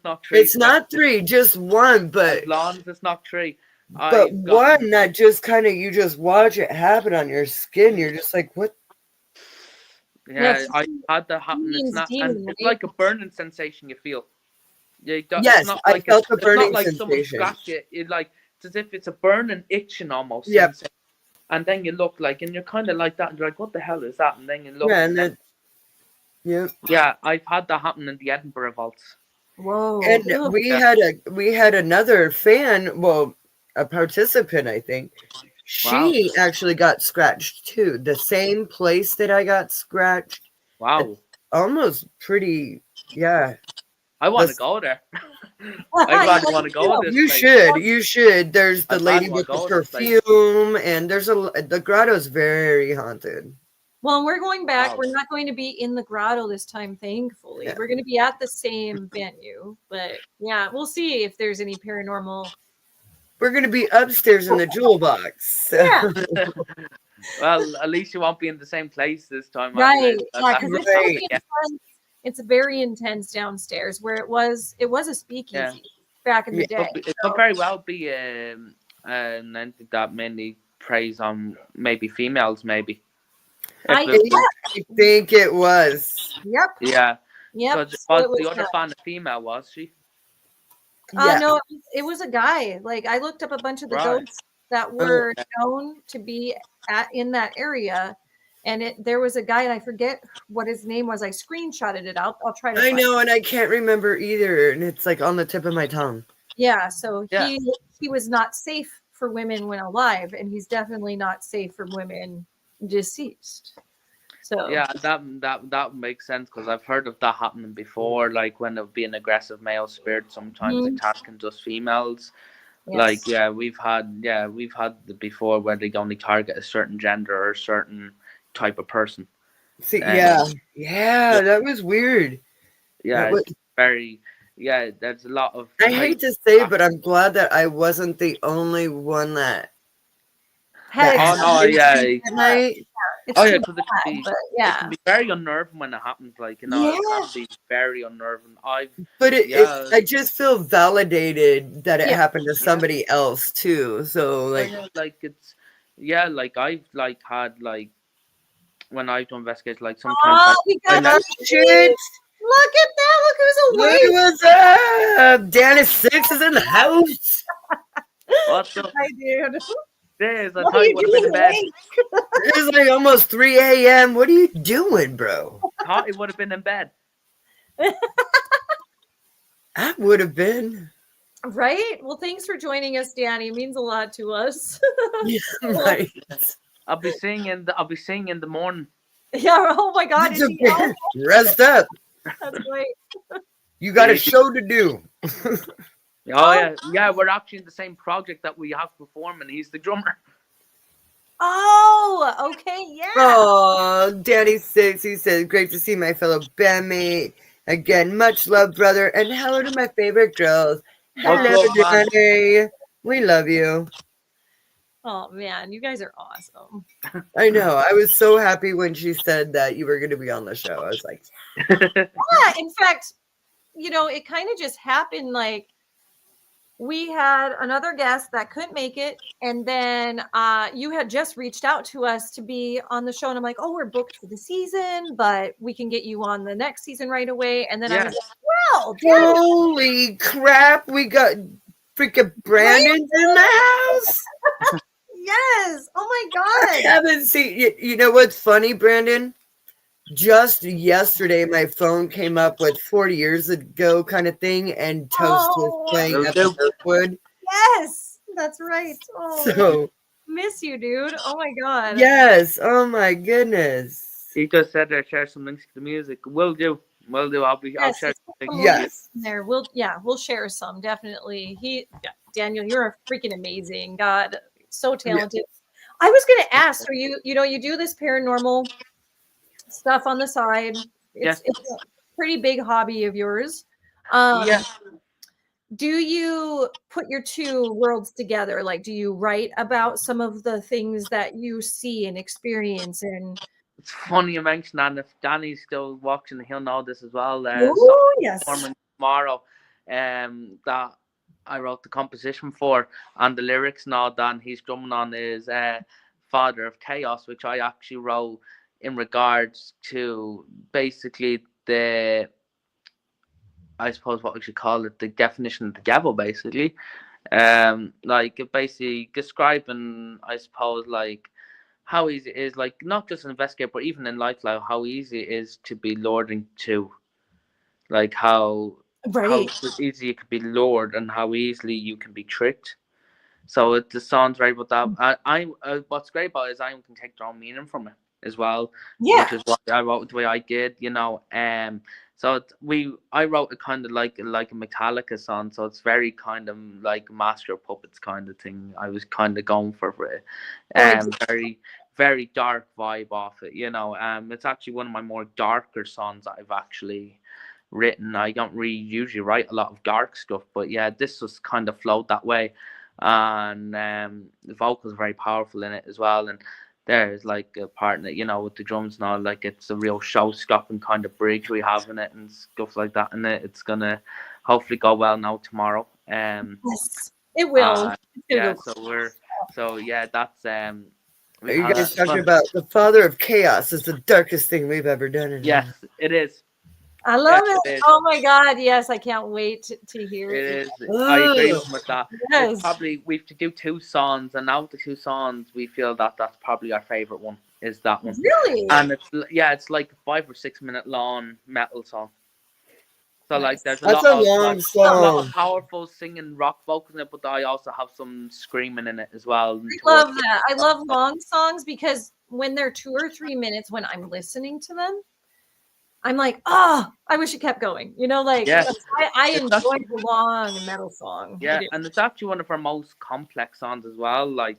not 3. It's not 3, just one. But as long as it's not 3. But one that just kind of, you just watch it happen on your skin. You're just like, what? Yeah, I had that happen. It's not, and it's like a burning sensation you feel. Yes, I felt the burning sensation. Someone scratched it. It's as if it's a burning, itching almost. Yep. And then you look like, and you're kind of like that, and you're like, what the hell is that? And then you look. Yeah, I've had that happen in the Edinburgh vaults. Whoa. And we had another fan, well, a participant, I think. She actually got scratched too. The same place that I got scratched. Wow. It's almost pretty, yeah. I want to go there. I want to go there. You should. There's the lady with the perfume, and the grotto's very haunted. Well, we're going back. We're not going to be in the grotto this time, thankfully. Yeah. We're going to be at the same venue, but yeah, we'll see if there's any paranormal. We're going to be upstairs in the jewel box. Yeah. Well, at least you won't be in the same place this time. Right. Yeah, because it's very intense downstairs, where it was a speakeasy back in the day. It could very well be an entity that mainly preys on maybe females, maybe. I think it was. Yep. Yeah. Yep. So the other fan a female, was she? No, it was a guy. Like, I looked up a bunch of the ghosts that were known to be in that area, and there was a guy, and I forget what his name was. I screenshotted it out. I'll try to. I know, and I can't remember either, and it's like on the tip of my tongue. Yeah. So he was not safe for women when alive, and he's definitely not safe for women deceased. So yeah, that makes sense because I've heard of that happening before. Like when it would be an aggressive male spirit, sometimes attacking just females. Like yes. we've had it before where they only target a certain gender or a certain type of person. See, Um, yeah, that was weird. That yeah, was. it's very There's a lot of I type. hate to say, but I'm glad that I wasn't the only one that Had Oh experience. no, yeah. that night. It's Oh yeah, too because bad, but it can yeah. be very unnerving when it happens. Like Yeah. it can be very unnerving. But Yeah, I just feel validated that it Yeah. happened to yeah, somebody else too. So oh like, yeah. Like it's yeah. Like I've like had like when I've done investigations. Like sometimes Oh, we I got let shit. Look at that. Look who's Look awake. what's up. Danny Six is in the house. what the Hi, dude. days. I What are thought you you would have been doing in bed. awake? It's like almost 3 a.m. What are you doing, bro? Thought you would have been in bed. I would have been. Right? Well, thanks for joining us, Danny. It means a lot to us. Yeah, right. I'll be seeing you in the morning. Yeah. Oh my God. It's Is he out? okay. Rest up. That's right. You got a show to do. Oh yeah. We're actually in the same project that we have performing. He's the drummer. Oh, okay. Yeah. Oh, Danny Six, he says, great to see my fellow bandmate. Again, much love, brother. And hello to my favorite girls. Hello, What's up, man? Danny. We love you. Oh man, you guys are awesome. I know. I was so happy when she said that you were going to be on the show. I was like, Yeah. In fact, it kind of just happened. Like we had another guest that couldn't make it, and then you had just reached out to us to be on the show, and I'm like, oh, we're booked for the season, but we can get you on the next season right away. And then I was like, well, holy crap, we got freaking Brandon's in the house. yes. Oh my I God. haven't seen you know what's funny, Brandon? Just yesterday, my phone came up with 40 years ago kind of thing, and Toast was playing at the Kirkwood. Yes, that's right. Oh, So miss you, dude. Oh my God. yes, oh my goodness. He just said there, share some links to the music. Will do. I'll Yes, share some links. Yes. there. We'll share some definitely. Daniel, you're freaking amazing. God, so talented. I was gonna ask, so you do this paranormal stuff on the side. It's a pretty big hobby of yours. Yeah. Do you put your two worlds together? Like, do you write about some of the things that you see and experience? And It's funny you mentioned that. And if Danny's still watching, he'll know this as well. oh yes, Performing tomorrow, that I wrote the composition for, and the lyrics now that he's drumming on is "Father of Chaos," which I actually wrote in regards to basically I suppose what we should call it, the definition of the devil, basically. Like basically describing, I suppose, like how easy it is, like not just an investigator, but even in life, like how easy it is to be lured into, like how easy it could be lured and how easily you can be tricked. So the song's right about that. What's great about it is I can take their own meaning from it as well, which is what I wrote the way I did, So I wrote it kind of like a Metallica song, so it's very kind of like Master of Puppets kind of thing. I was kind of going for it, very very dark vibe off it, It's actually one of my more darker songs that I've actually written. I don't really usually write a lot of dark stuff, but yeah, this was kind of flowed that way, and the vocals are very powerful in it as well, and there's like a part that with the drums now, like it's a real show-stopping kind of bridge we have in it and stuff like that, and it's gonna hopefully go well now tomorrow. Yes, it will. Yeah, that's Are you guys talking about the Father of Chaos is the darkest thing we've ever done in Yes, it is. I love it. Oh my God, yes, I can't wait to hear it. It is. I agree with that. Yes. It's probably we have to do two songs, and out of the two songs, we feel that that's probably our favorite one. Is that one? Really? And it's like a 5 or 6 minute long metal song. So like there's a long song. A lot of powerful singing rock vocals in it, but I also have some screaming in it as well. I love that. I love long songs because when they're 2 or 3 minutes, when I'm listening to them, I'm like, oh, I wish it kept going. You know, like I enjoy the long metal song. Yeah, and it's actually one of our most complex songs as well. Like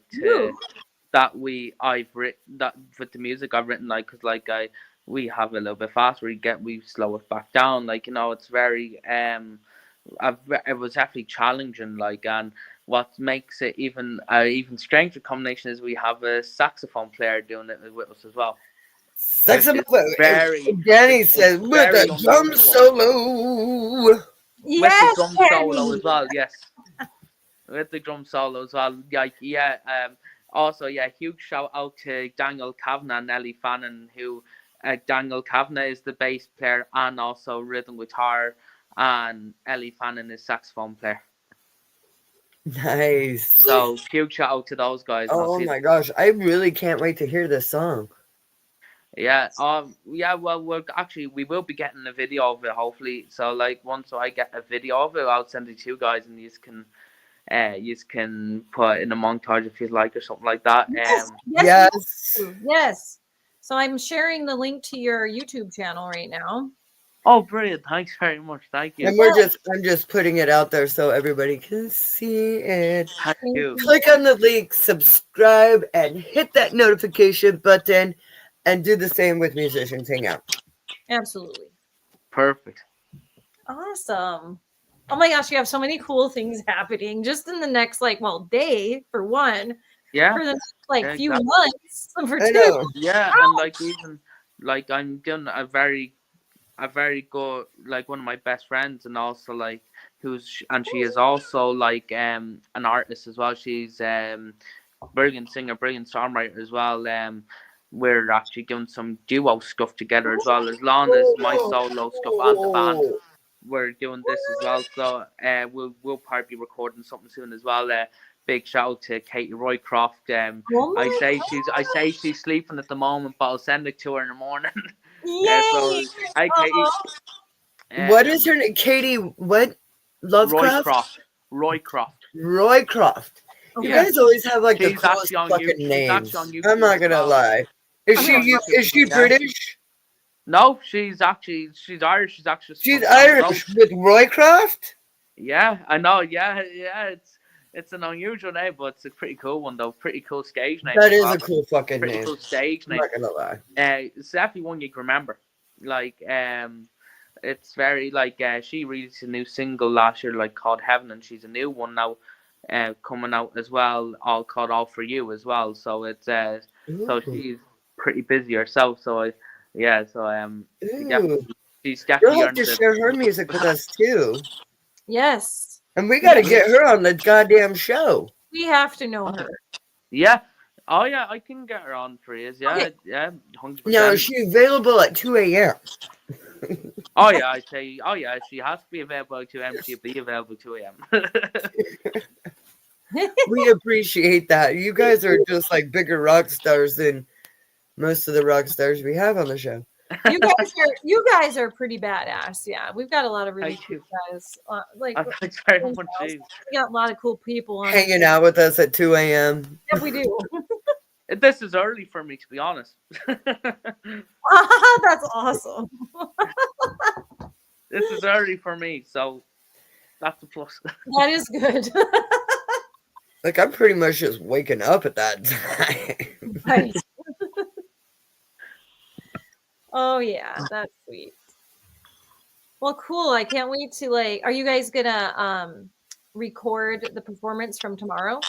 I've written that with the music I've written, like, because like we have a little bit faster, we slow it back down. Like, you know, it's very it was actually challenging. Like, and what makes it even stranger combination is we have a saxophone player doing it with us as well. Saxophone. Danny says with a drum solo. Yes, with the drum solo as well. Yes, with the drum solo as well. Like, yeah. Also, yeah, huge shout out to Daniel Kavanagh and Ellie Fannin, who Daniel Kavanagh is the bass player and also rhythm guitar, and Ellie Fannin is saxophone player. Nice. So huge shout out to those guys. Oh my gosh, I really can't wait to hear this song. Yeah, yeah. Well, we will be getting a video of it hopefully. So like, once I get a video of it, I'll send it to you guys, and you can put in a montage if you'd like or something like that. Yes. So I'm sharing the link to your YouTube channel right now. Oh, brilliant! Thanks very much. Thank you. And I'm just putting it out there so everybody can see it. Thank you. Click on the link, subscribe, and hit that notification button, and do the same with Musicians Hangout. Absolutely. Perfect. Awesome. Oh my gosh, you have so many cool things happening just in the next day for one. Yeah. For the next few months for two. Know. Yeah, and like even like I'm doing a very good, like, one of my best friends, and also like she is also like an artist as well. She's brilliant singer, brilliant songwriter as well. We're actually doing some duo stuff together as well, as long as my solo stuff and the band. We're doing this as well, so we'll probably be recording something soon as well. Big shout out to Katie Roycroft. I say she's sleeping at the moment, but I'll send it to her in the morning. Yay! Hi, Katie. What is her name? Katie? What? Lovecraft? Roycroft. Roycroft. You guys always have like the coolest fucking names. I'm not gonna lie. Is she British? No, she's Irish. She's Irish with Roycroft? Yeah, I know. Yeah. It's an unusual name, but it's a pretty cool one though. Pretty cool stage name. That is a cool fucking name. Pretty cool stage name. I'm not gonna lie. It's definitely one you can remember. Like, it's very like she released a new single last year, like, called Heaven, and she's a new one now, coming out as well, all called All For You as well. So it's so she's pretty busy herself. So she's definitely. You'll have to share her music with us too. Yes. And we got to get her on the goddamn show. We have to know her. Yeah. Oh yeah, I can get her on for you. Yeah, okay. Yeah, 100%. Now, is she available at 2 a.m.? Oh yeah, I say. Oh yeah, she has to be available at 2 a.m. She'll be available at 2 a.m. We appreciate that. You guys are just like bigger rock stars than most of the rock stars we have on the show. You guys are pretty badass. Yeah, we've got a lot of really cool guys. We got a lot of cool people hanging out with us at 2 a.m. Yeah, we do. This is early for me, to be honest. That's awesome. This is early for me, so that's a plus. That is good. Like, I'm pretty much just waking up at that time. Right. Oh yeah, that's sweet. Well, cool. I can't wait to are you guys gonna record the performance from tomorrow?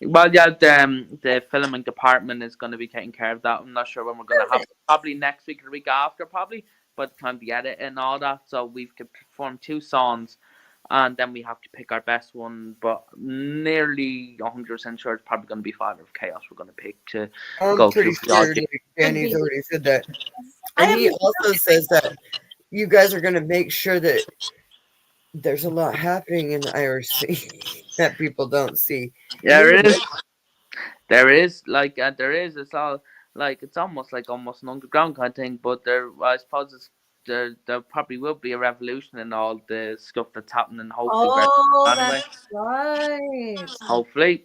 Well, yeah, the filming department is going to be taking care of that. I'm not sure when we're going to have it. Probably next week or the week after, probably. But time to edit and all that. So we could perform 2 songs, and then we have to pick our best one. But nearly 100% sure it's probably going to be Father of Chaos we're going to pick to go through. Sure Danny's already said that. And he also says that you guys are going to make sure that there's a lot happening in IRC that people don't see. Yeah, there is. There is. It's all it's almost an underground kind of thing. But I suppose there probably will be a revolution in all the stuff that's happening. Hopefully, that's right. Hopefully,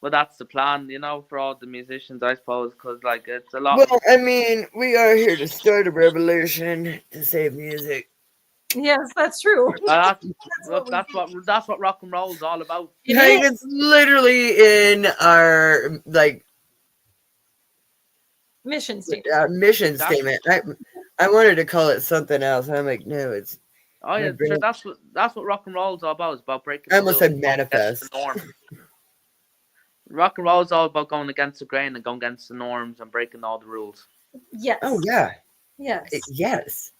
Well, that's the plan, for all the musicians, I suppose, because like it's a lot. Well, I mean, we are here to start a revolution to save music. Yes, that's true. That's That's that's what rock and roll is all about. It Like, is. it's literally in our Mission statement. mission Exactly. statement. I wanted to call it something else. I'm like, no, it's Oh my yeah, sure. brain. That's what rock and roll is all about. It's about breaking I the almost rules, said going against the manifest. norm. Rock and roll is all about going against the grain and going against the norms and breaking all the rules. Yes. Oh yeah, Yes. yes.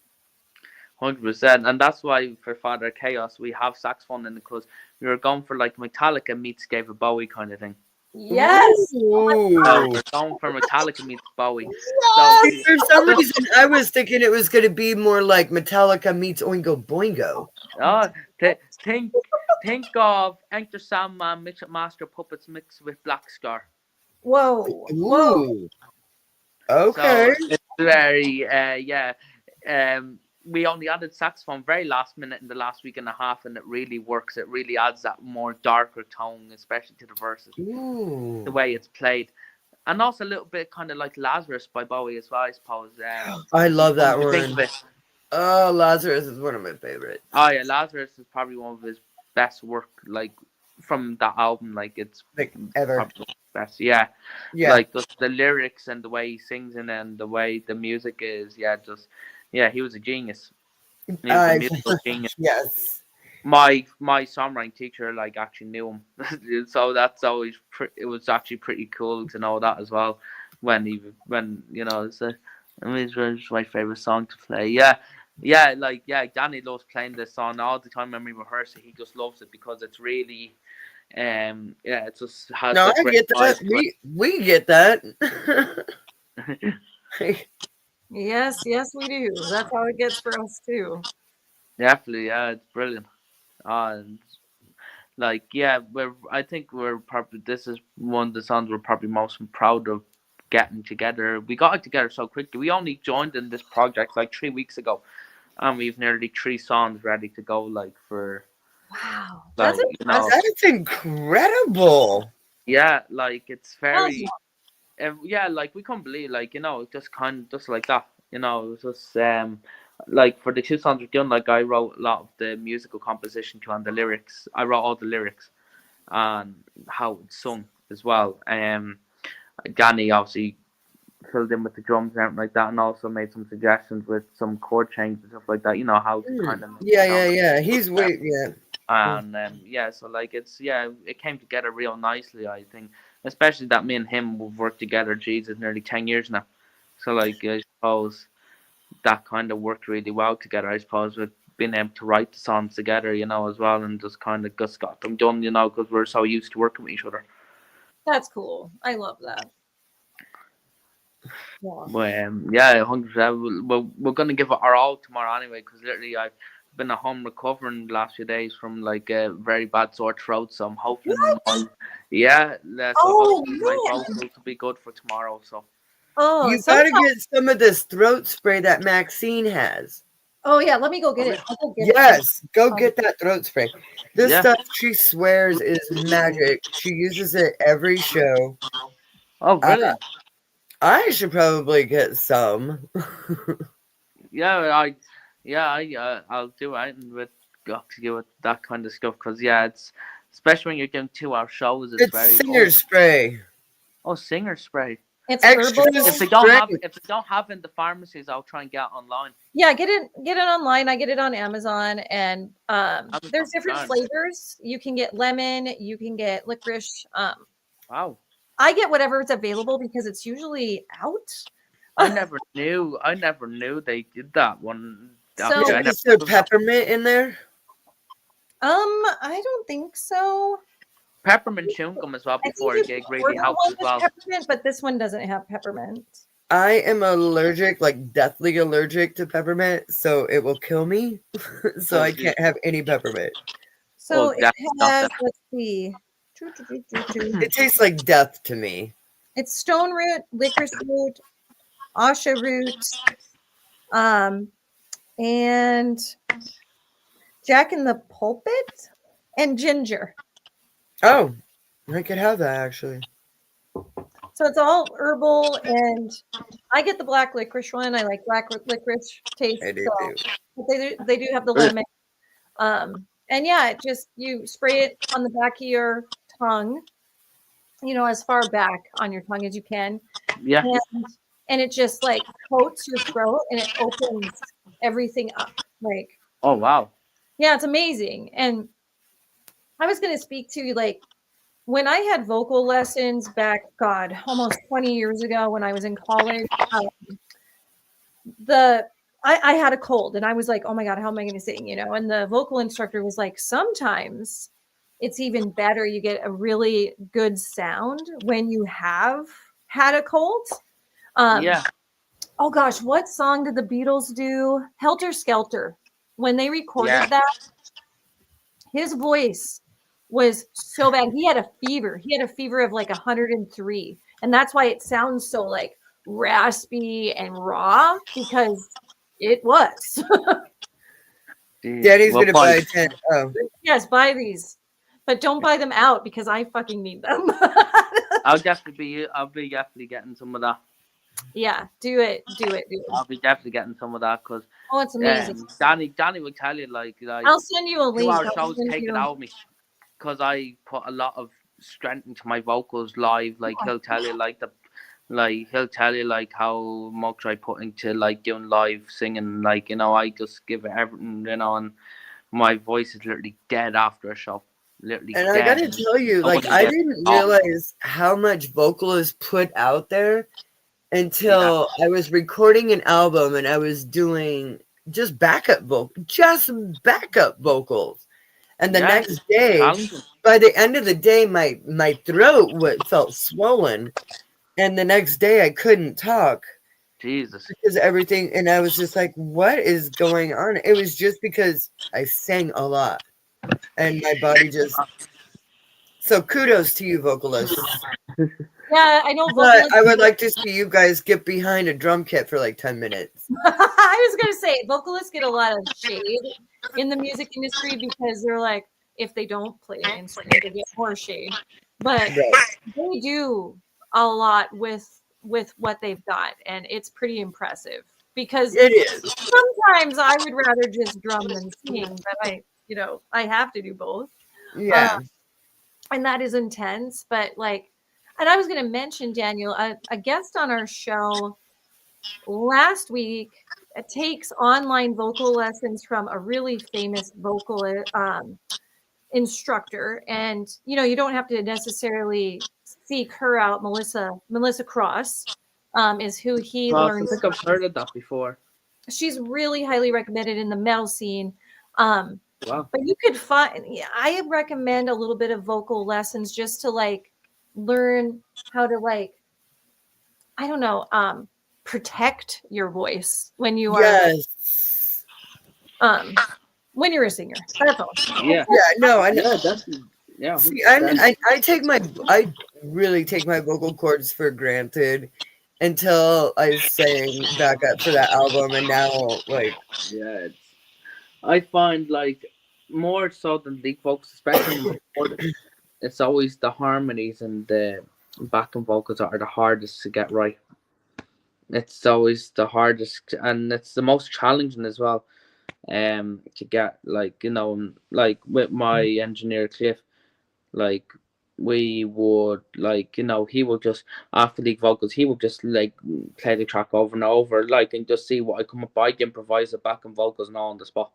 100%, and that's why for Father Chaos we have saxophone in it because we were going for like Metallica meets David Bowie kind of thing. Yes. Ooh. So we're going for Metallica meets Bowie. See, for some reason, I was thinking it was going to be more like Metallica meets Oingo Boingo. Oh, think of Enter Sandman, Midget Master Puppets mixed with Black Scar. Whoa. Whoa. Ooh. Okay. So it's very yeah. We only added saxophone very last minute in the last week and a half, and it really works. It really adds that more darker tone, especially to the verses, Ooh. the way it's played, and also a little bit kind of like Lazarus by Bowie as well, I suppose. I love that when you think one. of it. Oh, Lazarus is one of my favorites. Oh yeah, Lazarus is probably one of his best work, like from that album. Like it's Like ever. probably best. Yeah, Yeah. like the lyrics and the way he sings in it and the way the music is. Yeah, he was a genius. He was a musical genius. Yes. My songwriting teacher like actually knew him, so that's always it was actually pretty cool to know that as well. When it's it's my favorite song to play. Yeah, Danny loves playing this song all the time when we rehearse it. He just loves it because it's really, it just has No, a I great get that. vibe. We get that. Yes, we do. That's how it gets for us too. Definitely, yeah, it's brilliant. And I think we're probably this is one of the songs we're probably most proud of getting together. We got it together so quickly. We only joined in this project like 3 weeks ago, and we've nearly 3 songs ready to go. Like for Wow. like That's impressive. That's incredible. yeah, like it's Hell very yeah, like we can't believe just kind of just like that. It was just like for the 2 songs we're doing, like I wrote a lot of the musical composition to and the lyrics. I wrote all the lyrics and how it's sung as well. Danny obviously filled in with the drums and everything like that, and also made some suggestions with some chord changes and stuff like that. How to kind of Yeah. He's yeah. and so like it came together real nicely. I think, especially that me and him have worked together. Jesus, nearly 10 years now. So like I suppose that kind of worked really well together. I suppose with being able to write the songs together, as well, and just kind of just got them done, because we're so used to working with each other. That's cool. I love that. Yeah. 100%. We're gonna give it our all tomorrow anyway, because literally I've been at home recovering the last few days from like a very bad sore throat, so I'm hoping my vocals will be good for tomorrow. So you gotta get some of this throat spray that Maxine has. Oh yeah, let me go get it. Yes, go get that throat spray. This stuff she swears is magic. She uses it every show. Oh, brilliant! I should probably get some. I'll do it with that kind of stuff because it's especially when you're doing 2-hour shows. It's very singer spray. Oh, singer spray. It's extra. If they don't have in the pharmacies, I'll try and get it online. Yeah, get it online. I get it on Amazon, and there's different flavors. You can get lemon. You can get licorice. Wow. I get whatever's available because it's usually out. I never knew they did that one. So is there peppermint in there? I don't think so. Peppermint chewing gum as well before a gig really helps as well. Peppermint, but this one doesn't have peppermint. I am allergic, like deathly allergic to peppermint, so it will kill me. So I can't have any peppermint. So it has, let's see. It tastes like death to me. It's stone root, licorice root, asha root, and Jack in the Pulpit, and ginger. Oh, I could have that actually. So it's all herbal, and I get the black licorice one. I like black licorice taste. I do So too. but they do have the lemon. And yeah, it just you spray it on the back of your tongue, as far back on your tongue as you can. Yeah. And it just like coats your throat and it opens everything up. Like, Oh wow. yeah, it's amazing. And I was going to speak to you like when I had vocal lessons back, God, almost 20 years ago when I was in college. I had a cold and I was like, oh my God, how am I going to sing? And the vocal instructor was like, sometimes it's even better. You get a really good sound when you have had a cold. Yeah. Oh gosh, what song did the Beatles do? Helter Skelter. When they recorded that, his voice was so bad. He had a fever. He had a fever of like 103. And that's why it sounds so like raspy and raw, because it was. Daddy's gonna buy 10. Oh. Yes, buy these. But don't buy them out because I fucking need them. I'll be definitely getting some of that. Yeah, do it. I'll be definitely getting some of that because it's amazing. Danny will tell you like I'll send you a link. 2 hour shows take it out of me because I put a lot of strength into my vocals live. Like he'll tell you like how much I put into like doing live singing. Like I just give it everything. And my voice is literally dead after a show. Literally and dead. I gotta tell you, like I didn't realize how much vocal is put out there until I was recording an album and I was doing just backup vocals. And the next day, by the end of the day, my throat felt swollen. And the next day I couldn't talk. Jesus. Because everything, and I was just like, what is going on? It was just because I sang a lot. And my body just... So kudos to you, vocalists. Yeah, I know. But I would like to see you guys get behind a drum kit for like 10 minutes. I was going to say, vocalists get a lot of shade in the music industry because they're like, if they don't play an instrument, they get more shade. But they do a lot with what they've got, and it's pretty impressive. Because it is. Sometimes I would rather just drum than sing, but I have to do both. Yeah. And that is intense, but like, and I was going to mention, Daniel, a guest on our show last week takes online vocal lessons from a really famous vocal instructor. And, you don't have to necessarily seek her out. Melissa Cross is who he learned. I think I've heard of that before. She's really highly recommended in the metal scene. Wow. But you could I recommend a little bit of vocal lessons just to like learn how to like, I don't know, protect your voice when you are when you're a singer. That's all. Yeah. Yeah, no, I know. Yeah, definitely. Yeah. See, I really take my vocal cords for granted until I sang back up for that album, and now like I find like more so than lead vocals, especially it's always the harmonies and the backing vocals are the hardest to get right. It's always the hardest, and it's the most challenging as well. To get like like with my engineer Cliff, like we would like he would just after lead vocals he would just like play the track over and over like and just see what I come up by, improvise the backing vocals and all on the spot.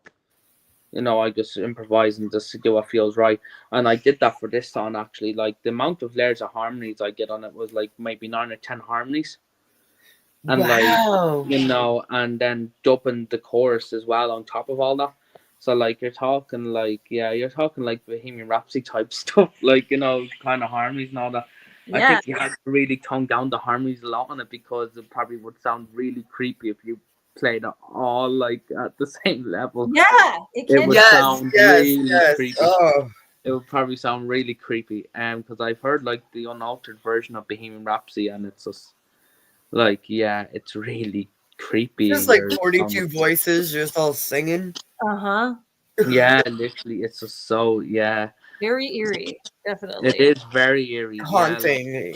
I just improvise and just do what feels right. And I did that for this song actually. Like the amount of layers of harmonies I get on it was like maybe 9 or 10 harmonies. And and then dubbing the chorus as well on top of all that. So like you're talking like Bohemian Rhapsody type stuff, like kind of harmonies and all that. Yeah. I think you had to really tone down the harmonies a lot on it because it probably would sound really creepy if you played it all like at the same level. Yeah, it would sound really creepy. Oh. It would probably sound really creepy. Because I've heard like the unaltered version of Bohemian Rhapsody, and it's just like it's really creepy. Just like 42 voices just all singing. Uh-huh. Yeah, literally, it's just so Very eerie, definitely. It is very eerie. Haunting. Yeah,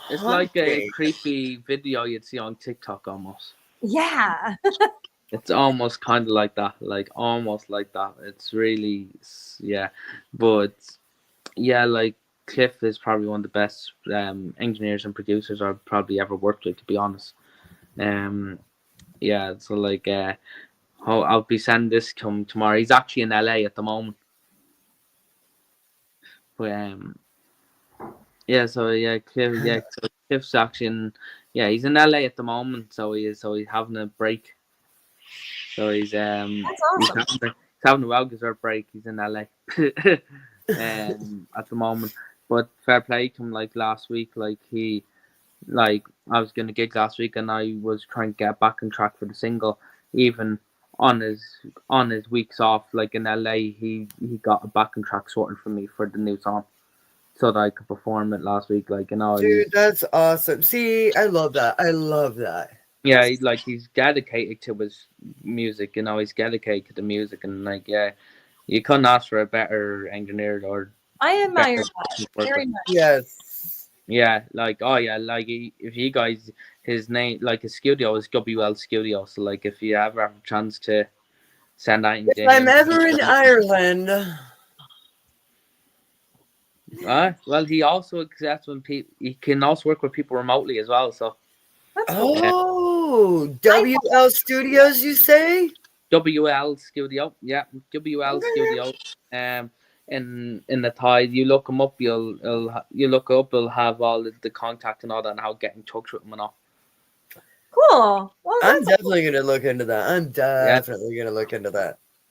it's like a creepy video you'd see on TikTok almost. Yeah. It's almost kind of like that, like almost like that. It's really, yeah, but yeah, like Cliff is probably one of the best engineers and producers I've probably ever worked with, to be honest. Yeah, so like, I'll be sending this tomorrow. He's actually in LA at the moment, but yeah, so yeah, Cliff's actually he's in LA at the moment, so he's having a break. So That's awesome. he's having a well-deserved break. He's in LA at the moment. But fair play to him. Like last week, I was going to gig last week, and I was trying to get back on track for the single. Even on his weeks off, like in LA, he got a back on track sorted for me for the new song, so that I could perform it last week. Like, you know, Dude, that's awesome. See, I love that. I love that. Yeah, he's dedicated to his music. You know, he's dedicated to the music, and like, yeah, you couldn't ask for a better engineer or. I admire that very much. Yes. Yeah, like, oh yeah, like if you guys, his name, like his studio is WL Studio. So like, if you ever have a chance to send out, If I'm ever in Ireland. Well, he also accepts when he can also work with people remotely as well. So. Oh, WL Studios, you say? WL Studio, yeah, WL Studio. In the Tide, you look him up. You'll have all the contact and all that, and how to get in touch with him and all. Cool. Well, I'm definitely gonna look into that.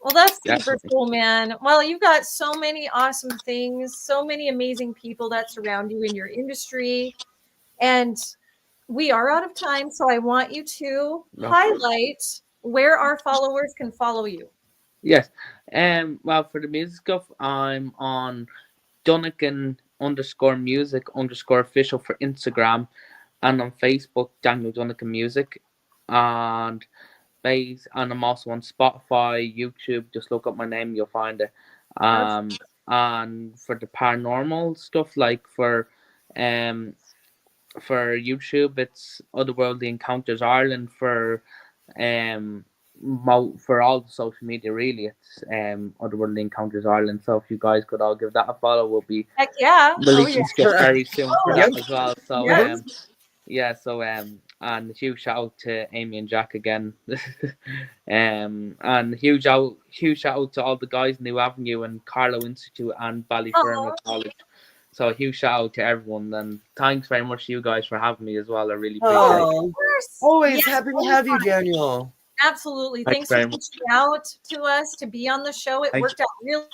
Well, that's super cool, man. Well, you've got so many awesome things, so many amazing people that surround you in your industry, and we are out of time, so I want you to highlight where our followers can follow you. Yes. Well, for the music stuff, I'm on Dunican _music_official for Instagram, and on Facebook, Daniel Dunican Music, and I'm also on Spotify, YouTube. Just look up my name, you'll find it. And for the paranormal stuff, like for YouTube, it's Otherworldly Encounters Ireland. For all the social media, really, it's Otherworldly Encounters Ireland. So if you guys could all give that a follow, we'll be releasing stuff very soon for that as well. So and a huge shout out to Amy and Jack again. And huge shout out to all the guys in New Avenue and Carlow Institute and Ballyfermot College. So a huge shout out to everyone, and thanks very much to you guys for having me as well. I really appreciate it. Always happy to have you, Daniel. Absolutely. Thanks for reaching out to us to be on the show. It worked out really.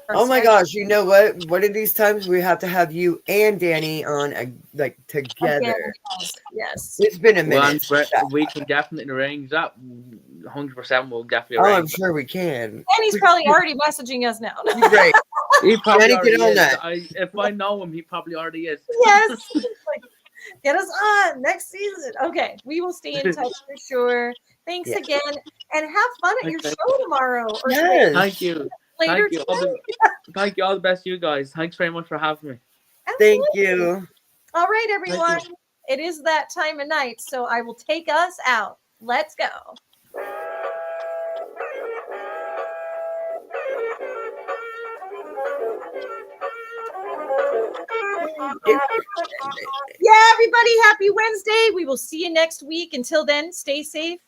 Oh my gosh, you know what? One of these times we have to have you and Danny on together. Yes. It's been a minute. We can definitely arrange that. 100% we'll definitely arrange. I'm sure we can. Danny's probably already messaging us now. Great. He probably Danny, already get on is. that. If I know him, he probably already is. Yes. Get us on next season. Okay. We will stay in touch for sure. Thanks again. And have fun at your show tomorrow. Yes. Thank you. Later. Thank you. All the best, you guys. Thanks very much for having me. Absolutely. Thank you. All right, everyone. It is that time of night, so I will take us out. Let's go. Yeah, everybody, happy Wednesday. We will see you next week. Until then, stay safe,